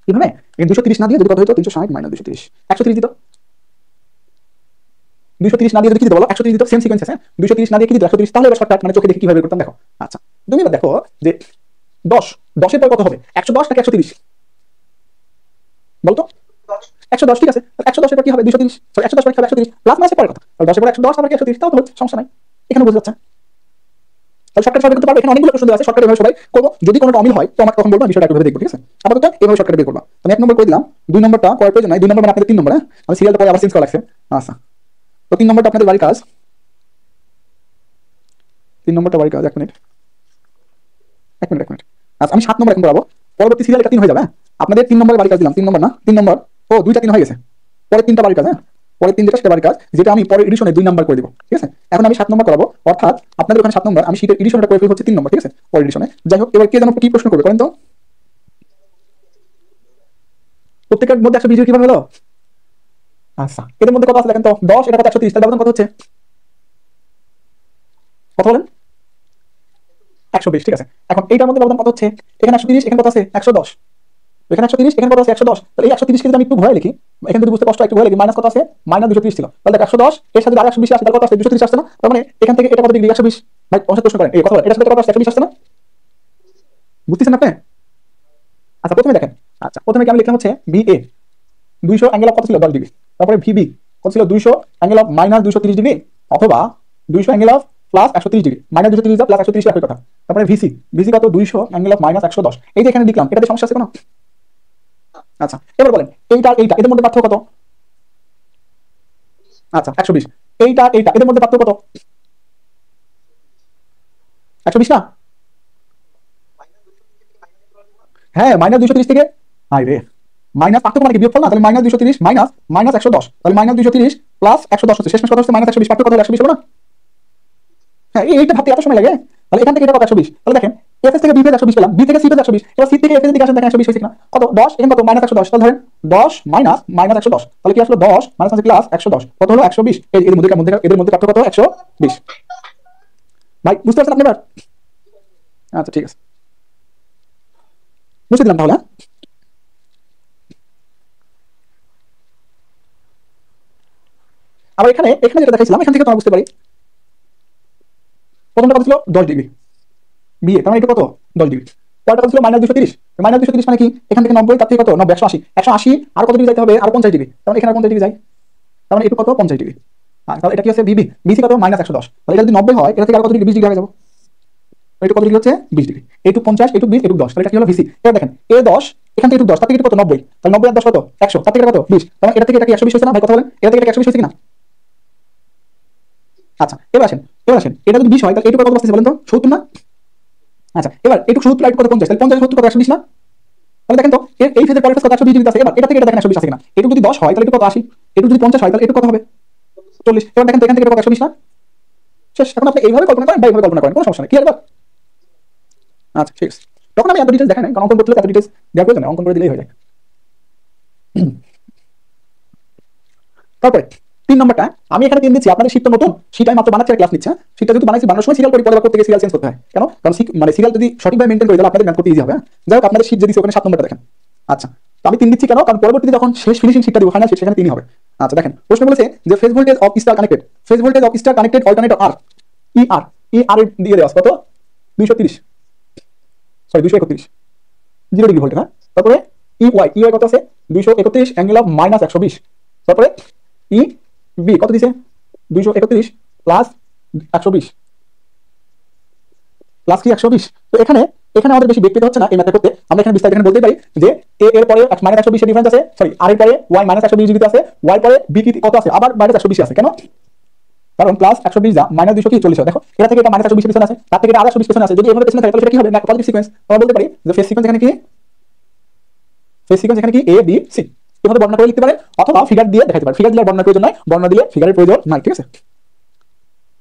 কিভাবে 230 না দিয়ে যদি কত হতো 360 মাইনাস 230 130 দিত, 230 না দিয়ে যদি কি দিতে বলো 130 দিত, সেম সিকোয়েন্স আছে 230 না দিয়ে কি দিত 130, তাহলে এবার শর্টকাট মানে চোখে দেখে কিভাবে বের করতাম দেখো। আচ্ছা তুমি এবার দেখো যে 10 এর পর কত হবে 110 নাকি 130 বলতো, 110 ঠিক আছে, 110 এর পর কি হবে 230, সরি 110 পর কি হবে 130 প্লাস মাইনাসের পরের কথা, তাহলে 10 এর পর 110 আবার কি 130, তাও তো সমস্যা নাই, এখানে বুঝতে যাচ্ছে। তাহলে শর্টকাট সবাই করতে পারবে। এখানে অনেকগুলো প্রশ্ন দেওয়া আছে, শর্টকাট এভাবে সবাই করবো। যদি কোনোটা অমিল হয় তো আমাকে তখন বলবো, বিষয়টা একটু ভেবে দেখবো, ঠিক আছে? আপাতত এভাবে শর্টকাট বের করবা। আমি 1 নম্বর করে দিলাম, 2 নম্বরটা করার প্রয়োজন নাই, 2 নম্বর মানে আপনাদের 3 নম্বর, হ্যাঁ আমি সিরিয়ালটা পরে আবার চেঞ্জ করা লাগছে। আচ্ছা, তো 3 নম্বরটা আপনাদের বাড়ির কাজ, 3 নম্বরটা বাড়ির কাজ। 1 মিনিট। আচ্ছা, আমি 7 নম্বর এখন করাবো, পরবর্তী সিরিয়াল এটা 3 হয়ে যাবে। হ্যাঁ আপনাদের 3 নম্বর বাড়ির কাজ দিলাম, 3 নম্বর না, 3 নম্বর, ও 2টা 3 হয়ে গেছে, পরের 3টা বাড়ির কাজ। হ্যাঁ পরের 3 যেটা সেটা বাড়ির কাজ, যেটা আমি পরের এডিশনে 2 নম্বর করে দিব, ঠিক আছে? এখন আমি 7 নম্বর করাবো, অর্থাৎ আপনাদের ওখানে 7 নম্বর, আমি শীটের এডিশনটা করে ফেলবো হচ্ছে 3 নম্বর, ঠিক আছে? পরের এডিশনে। যাই হোক, এবার কে যেন কি প্রশ্ন করবে, করেন তো। প্রত্যেকের মধ্যে 120 কিভাবে হলো? আচ্ছা, এদের মধ্যে কত আছে দেখেন তো, 10, এটা কত, 130, তার ব্যবধান কত হচ্ছে? কত বলেন? 120, ঠিক আছে। এখন এইটার মধ্যে ব্যবধান কত হচ্ছে? এখানে 130, এখানে কত আছে? 110। এখানে 130, এখানে কত আছে? 110। তাহলে এই 130 কে যদি আমি একটু ঘুরাই লিখি, এখানে যদি বুঝতে কষ্ট একটু ঘুরাই লিখি, মাইনাস কত আছে? মাইনাস 230 ছিল। তাহলে 110 এর সাথে আর 120 আসে, তাহলে কত আসছে? 230 আসছে না? তার মানে এখান থেকে এটা কত ডিগ্রি? 120। ভাই অবশ্যই প্রশ্ন করেন, এই কত, এটার সাথে কত আসছে? 120 আসছে না? বুঝতেছেন আপনি? আচ্ছা, প্রথমে দেখেন। আচ্ছা, প্রথমে কি আমি লিখলাম হচ্ছে VA 200 অ্যাঙ্গেল অফ কত ছিল? 10 ডিগ্রি। তারপরে VB কত ছিল? 200 অ্যাঙ্গেল অফ মাইনাস 230 ডিগ্রি, অথবা 200 angle of plus 130 degree, minus 230 plus 130 একই কথা। তারপরে VC কত? 200 অ্যাঙ্গেল অফ মাইনাস 110। এই যে এখানে লিখলাম, এটাতে সমস্যা আছে কোনো? আচ্ছা, এবার বলেন এইটা এদের মধ্যে পার্থক্য কত? আচ্ছা 120। এইটা এদের মধ্যে পার্থক্য কত? 120 না? হ্যাঁ মাইনাস 230 থেকে, হাই রে, মাইনাস পার্থক্য মানে কি? বিয়োগফল না? তাহলে মাইনাস 230 মাইনাস মাইনাস 110, তাহলে মাইনাস 230 প্লাস 110 হচ্ছে, শেষমেশ কত হচ্ছে? মাইনাস 120, পার্থক্য কত হলো? 120 হবে না? হ্যাঁ এইটা ভাবতে এত সময় লাগে? তাহলে এখান থেকে এটা কত? 120। তাহলে দেখেন এফএস থেকে বি পেজ 120 পেলাম, বি থেকে সি পেজ 120, এবার সি থেকে এফএস দিকে আসেন, দেখেন 120 হয়েছে কিনা? কত? 10, এখানে কত? মাইনাস 110। তাহলে ধরেন 10 মাইনাস মাইনাস 110, তাহলে কি আসলো? 10 মাইনাস প্লাস 110, কত হলো? 120। এদের মধ্যে পার্থক্য কত? 120। ভাই বুঝতে পারছেন আপনি এবার? আচ্ছা ঠিক আছে, বুঝতে দিলাম তাহলে। আবার এখানে এখানে যেটা দেখাইছিলাম, এখান থেকে তোমরা বুঝতে পারি, প্রথমটা কত ছিল? 10 ডিগ্রি বিয়ে, তার মানে এটা কত? 10 ডিগ্রি। পরেরটা কত ছিল? মাইনাস 230। মাইনাস 230 মানে কি? এখান থেকে 90, তার থেকে কত? 90, 180। 180 আর কত ডিগ্রি যাইতে হবে? আর 50 ডিগ্রি। তার মানে এখানে 50 ডিগ্রি যায়, তার মানে একটু কত? 50 ডিগ্রি। তাহলে এটা কি হচ্ছে? বিসি কত? মাইনাস 110। তাহলে এটা যদি 90 হয়, এটা থেকে আর কত ডিগ্রি? 20 ডিগ্রি আগে যাবো। এটা কত ডিগ্রি হচ্ছে? 20 ডিগ্রি। এইটুক 50, এইটুক 20, এইটুক 10, তাহলে এটা কি হলো? ভিসি। এবার দেখেন এ 10, এখান থেকে এইটুক 10, তার থেকে কত? 90, তাহলে 90 আর 10 কত? 100, তার থেকে কত? 20। তাহলে এটা থেকে এটা কি 120 হচ্ছে না? ভাই কথা বলেন, এটা থেকে এটা 120 হচ্ছে কিনা? আচ্ছা এবার আসেন, এটা যদি 20 হয়, তাহলে এইটুকু কত আসছে বলেন তো? 70 না? আচ্ছা, এবার এইটুক 70 আর কত? 50, তাহলে 50 70 কত? 120 না? তাহলে দেখেন তো এই ফেজের পরের ফেজ কত? 120 ডিগ্রি আছে। এবার এটা থেকে এটা দেখেন 120 আছে কিনা? এটুকু যদি 10 হয়, তাহলে এটা কত? 80। এটুকু যদি 50 হয়, তাহলে এটা কত হবে? 40। এবার দেখেন তো এখান থেকে এটা কত? 120 না? শেষ। এখন আপনি এইভাবে কল্পনা করেন বা এইভাবে কল্পনা করেন, কোনো সমস্যা নেই। ক্লিয়ার এবার? আচ্ছা ঠিক আছে। তখন আমি এত ডিটেইলস দেখাই নাই, কারণ অঙ্কন করতে হলে এত ডিটেইলস দেওয়ার প্রয়োজন নেই, অঙ্কন করে দিলেই হয়ে যায়। তারপরে 3 নম্বরটা আমি এখানে 3 দিচ্ছি, আপনাদের শীট তো নতুন, শীট আমি মাত্র বানাচ্ছি আর ক্লাস নিচ্ছে। শীটটা যেহেতু বানাইছি, বানানোর সময় সিরিয়াল পরে করতে গিয়ে সিরিয়াল চেঞ্জ করতে হয়। কেন? কারণ মানে সিরিয়াল যদি সঠিকভাবে মেইনটেইন করে, তাহলে আপনাদের ম্যাথ করতে ইজি হবে। যাই হোক, আপনাদের শীট যদি ওখানে 7 নম্বরটা দেখেন। আচ্ছা, তো আমি 3 দিচ্ছি কেন? কারণ পরবর্তীতে যখন শেষ ফিনিশিং শীটটা দিব, ফাইনাল শীট, সেখানে 3 হবে। আচ্ছা দেখেন, প্রশ্ন বলেছে যে phase voltage of star connected, phase voltage of star connected alternator আর ই আর এর দিয়ে দেওয়া আছে কত? 230, সরি 231, 0 ডিগ্রি ভোল্টেজ। হ্যাঁ, তারপরে ইওয়াই কত আছে? 231 অ্যাঙ্গেল অফ মাইনাস 120। তারপরে ই বি কত দিছে? 231 প্লাস 120, প্লাস কি 120। তো এখানে আমাদের বেশি বেগ পেতে হচ্ছে না এই ম্যাথে করতে। আমরা এখানে বিস্তারিত এখানে বলতেই পারি যে এ এর পরে মাইনাস 120 এর ডিফারেন্স আছে, সরি আর এর পরে ওয়াই মাইনাস 120 ডিগ্রিতে আছে, ওয়াই পরে বি কি কত আছে? আবার মাইনাস 120 আছে। কেন? কারণ প্লাস 120 যা মাইনাস 200 কি 40। দেখো এটা থেকে এটা মাইনাস 120 পিছনে আছে, তার থেকে এটা আরো 120 পিছনে আছে। যদি এভাবে পিছনে থাকে, তাহলে সেটা কি হবে? না পজিটিভ সিকোয়েন্স। আমরা বলতে পারি যে ফেজ সিকোয়েন্স এখানে কি, ফেজ সিকোয়েন্স এখানে কি এ বি সি, এভাবে বর্ণনা করে লিখতে পারে, অথবা ফিগার দিয়ে দেখাতে পারে। ফিগার দিলে বর্ণনার প্রয়োজন নাই, বর্ণনা দিলে ফিগারের প্রয়োজন নাই। ঠিক আছে?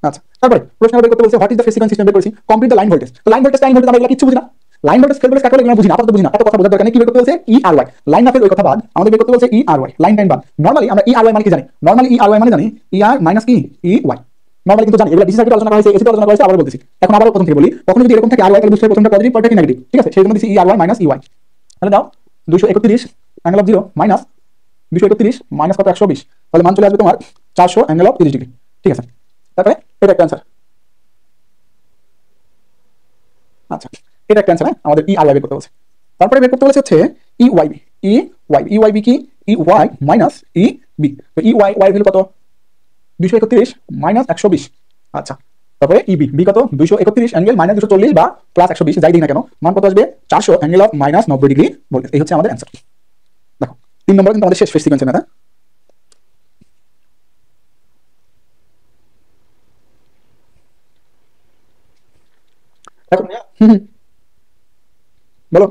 আচ্ছা, তারপরে প্রশ্ন বের করতে বলছে what is the phase sequence system বের করেছি, কমপ্লিট দ্য লাইন ভোল্টেজ। তো লাইন ভোল্টেজ আমরা এগুলো কিছু বুঝি না। লাইন ভোল্টেজ ফেজ ভোল্টেজ কাকে বলে এগুলো বুঝি না, আপাতত বুঝি না। এত কথা বোঝার দরকার নেই। কি বের করতে বলছে? ই আর ওয়াই। লাইন না ফেজ ওই কথা বাদ, আমাদের বের করতে বলছে ই আর ওয়াই, লাইন টাইম বাদ। নরমালি আমরা ই আর ওয়াই মানে কি জানি? নরমালি ই আর ওয়াই মানে জানি ই আর মাইনাস কি ই ওয়াই, নরমালি কিন্তু জানি। এগুলো ডিসি সার্কিট আলোচনা করা হয়েছে, এসিতে আলোচনা করা হয়েছে, আবার বলতেছি। এখন আবার প্রথম থেকে বলি, কখনো যদি এরকম থাকে আর ওয়াই, তাহলে বুঝতে হবে প্রথমটা পজিটিভ, পরেরটা কি নেগেটিভ। ঠিক আছে? সেই জন্য দিছি ই আর ওয়াই মাইনাস ই ওয়াই। তাহলে দাও 231 অ্যাঙ্গেল অফ 0 মাইনাস 231 মাইনাস কত? 120, তাহলে মান চলে আসবে তোমার 400 অ্যাঙ্গেল অফ 30 ডিগ্রি। ঠিক আছে? তারপরে এটা একটা অ্যান্সার। আচ্ছা, এটা একটা অ্যান্সার। হ্যাঁ, আমাদের ই আর ওয়াই বের করতে বলছে। তারপরে বের করতে বলেছে হচ্ছে E Y B. E Y B কি? E Y minus E B. তো ই ওয়াই ভ্যালু কত? 231 মাইনাস 120। আচ্ছা, তারপরে ইবি বি কত 231 অ্যাঙ্গেল মাইনাস 240 বা প্লাস 120 যাই দিই না কেন মান কত আসবে 400 angle of minus 90 degree voltage. এই হচ্ছে আমাদের অ্যান্সার। দেখো 3 নম্বর কিন্তু আমাদের শেষ ফেজ সিকোয়েন্সের না। দেখো বলো।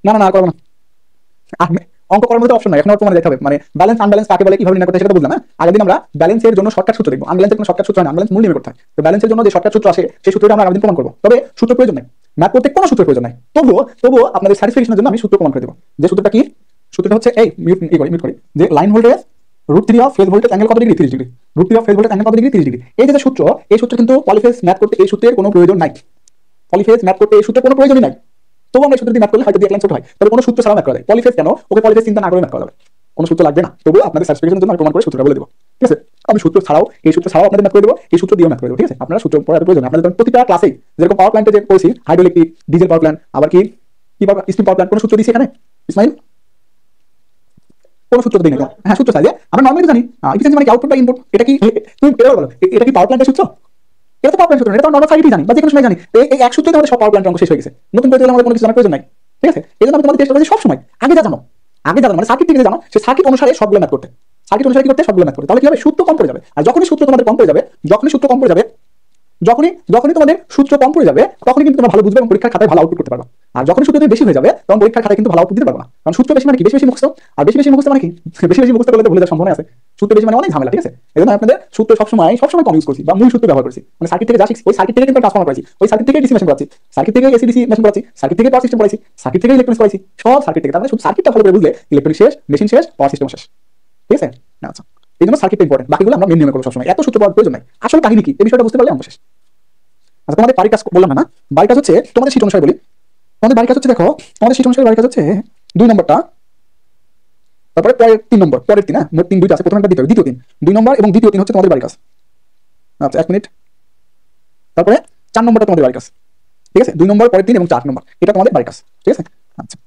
না না না আর করবো না। অঙ্ক করার মধ্যে অপশন নাই, এখন তোমার দেখতে হবে মানে ব্যালেন্স আনব্যালেন্স কাকে বলে কিভাবে নির্ণয় করতে সেটা বুঝলাম। হ্যাঁ আগের দিন আমরা ব্যালেন্সের জন্য শর্টকাট সূত্র দেখবো, আনব্যালেন্সের কোনো শর্টকাট সূত্র না, আনব্যালেন্স মূল নির্ণয় করতে হয়। তো ব্যালেন্সের জন্য যে শর্টকাট সূত্র আসে সেই সূত্রটা আমরা আগামী দিন প্রমাণ করবো, তবে সূত্র প্রয়োজন নাই, ম্যাথ করতে কোনো সূত্র প্রয়োজন নাই। তবুও আপনাদের স্যাটিসফ্যাকশনের জন্য আমি সূত্র প্রমাণ করে দেবো। যে সূত্রটা কি? সূত্রটা হচ্ছে এই মিউট করি যে line voltage √3 of phase voltage angle কত degree 30 degree, √3 of phase voltage angle কত ডিগ্রি 30 ডিগ্রি। এই যে সূত্র, এই সূত্র কিন্তু পলিফেজ ম্যাথ করতে এই সূত্রের কোনো প্রয়োজন নাই। পলিফেজ ম্যাথ করতে এই সূত্রের কোনো প্রয়োজনই নাই। তবু আমরা সূত্র দিয়ে ম্যাথ করলে হয়তো এক লাইন ছোট হয়, তবে কোনো সূত্র ছাড়া ম্যাথ করা যায়। পলিফেজ কেন? ওকে পলিফেজ চিন্তা না করে ম্যাথ করা যাবে, কোনো সূত্র লাগবে না। তবু আপনাদের সাবস্ক্রিপশনের জন্য আমি প্রমাণ করে সূত্রটা বলে দেবো, ঠিক আছে? আমি সূত্র ছাড়াও এই সূত্র ছাড়াও আপনাদের ম্যাথ করে দেবো, এই সূত্র দিয়েও ম্যাথ করে দেবো, ঠিক আছে? আপনারা সূত্র পড়ার প্রয়োজন আপনাদের প্রতিটা ক্লাসেই, যেরকম পাওয়ার প্ল্যান্টে যে করেছি হাইড্রোইলেকট্রিক ডিজেল পাওয়ার প্ল্যান্ট, আবার কি স্টিম পাওয়ার প্ল্যান্ট, কোনো সূত্র দিয়েছি এখানে ইসমাইল? কোনো সূত্র দিই না। হ্যাঁ সূত্র চাই যে আমরা নরমালি জানি এফিসিয়েন্সি মানে কি আউটপুট বা ইনপুট। এটা কি তুমি এটা বলো, এটা কি পাওয়ার প্ল্যান্টের সূত্র? এটা তো পাওয়ার প্ল্যান্ট সূত্র, এটা তো নরমাল সার্কিটই জানি বা যে কোনো সময় জানি। এই এক সূত্রে আমাদের সব পাওয়ার প্ল্যান্ট অঙ্ক শেষ হয়ে গেছে, নতুন করে আমাদের কোনো কিছু জানার প্রয়োজন নাই, ঠিক আছে? এই জন্য আমি তোমাদের টেস্ট করছি সব সময় আগে যা জানো, আগে যা জানো মানে সার্কিট থেকে জানো, সেই সার্কিট অনুসারে সবগুলো ম্যাথ করতে, সার্কিট অনুসারে কি করতে সবগুলো ম্যাথ করতে। তাহলে কি হবে? সূত্র কম পড়ে যাবে। আর যখনই সূত্র তোমাদের কম পড়ে যাবে, যখনই সূত্র কম পড়ে যাবে, যখনই তোমাদের সূত্র কম পড়ে যাবে, তখনই কিন্তু তোমরা ভালো বুঝবে এবং পরীক্ষার খাতায় ভালো আউটপুট করতে পারবে। আর যখন সূত্র বেশি হয়ে যাবে, তখন পরীক্ষার খাতায় কিন্তু ভালো আউটপুট দিতে পারবে না। কারণ সূত্র বেশি মানে কি? বেশি বেশি মুখস্থ। আর বেশি বেশি মুখস্থ মানে কি? বেশি বেশি মুখস্থ করলে তো ভুলে যাওয়ার সম্ভাবনা আছে। সূত্র বেশি মানে অনেক ঝামেলা, ঠিক আছে? এই জন্য আপনাদের সূত্র সবসময় কম ইউজ করছি বা মূল সূত্র ব্যবহার করছি। মানে সার্কিট থেকে যা শিখছি ওই সার্কিট থেকে কিন্তু ট্রান্সফর্মার করেছি, ওই সার্কিট থেকে ডিসি মেশিন করাচ্ছি, সার্কিট থেকে এসি ডিসি মেশিন করাচ্ছি, সার্কিট থেকে পাওয়ার সিস্টেম করাইছি, সার্কিট থেকে ইলেকট্রনিক্স করাইছি, সব সার্কিট থেকে। তার মানে শুধু সার্কিটটা ভালো করে বুঝলে ইলেকট্রনিক শেষ, মেশিন শেষ, পাওয়ার সিস্টেম শেষ, ঠিক আছে? আচ্ছা এই জন্য সার্কিটটা ইম্পর্টেন্ট, বাকিগুলো আমরা মেন নিয়মে করবো সবসময়। এত সূত্র পাওয়ার প্রয়োজন নাই। আসল কাহিনী কি এই বিষয়টা বুঝতে পারলে অঙ্ক শেষ। আচ্ছা তোমাদের বাড়ির কাজ বললাম না, বাড়ির কাজ হচ্ছে তোমাদের শীট অনুসারে বলি। তোমাদের বাড়ির কাজ হচ্ছে, দেখো তোমাদের শীট অনুসারে বাড়ির কাজ হচ্ছে 2 নম্বরটা, তারপরে পরের 3 নম্বর, পরের 3, হ্যাঁ মোট 3 দুইটা আছে, প্রথম একটা দ্বিতীয় 3, 2 নম্বর এবং দ্বিতীয় 3 হচ্ছে তোমাদের বাড়ির কাজ। আচ্ছা 1 মিনিট, তারপরে 4 নম্বরটা তোমাদের বাড়ির কাজ, ঠিক আছে? 2 নম্বর, পরের 3 এবং 4 নম্বর এটা তোমাদের বাড়ির কাজ, ঠিক আছে? আচ্ছা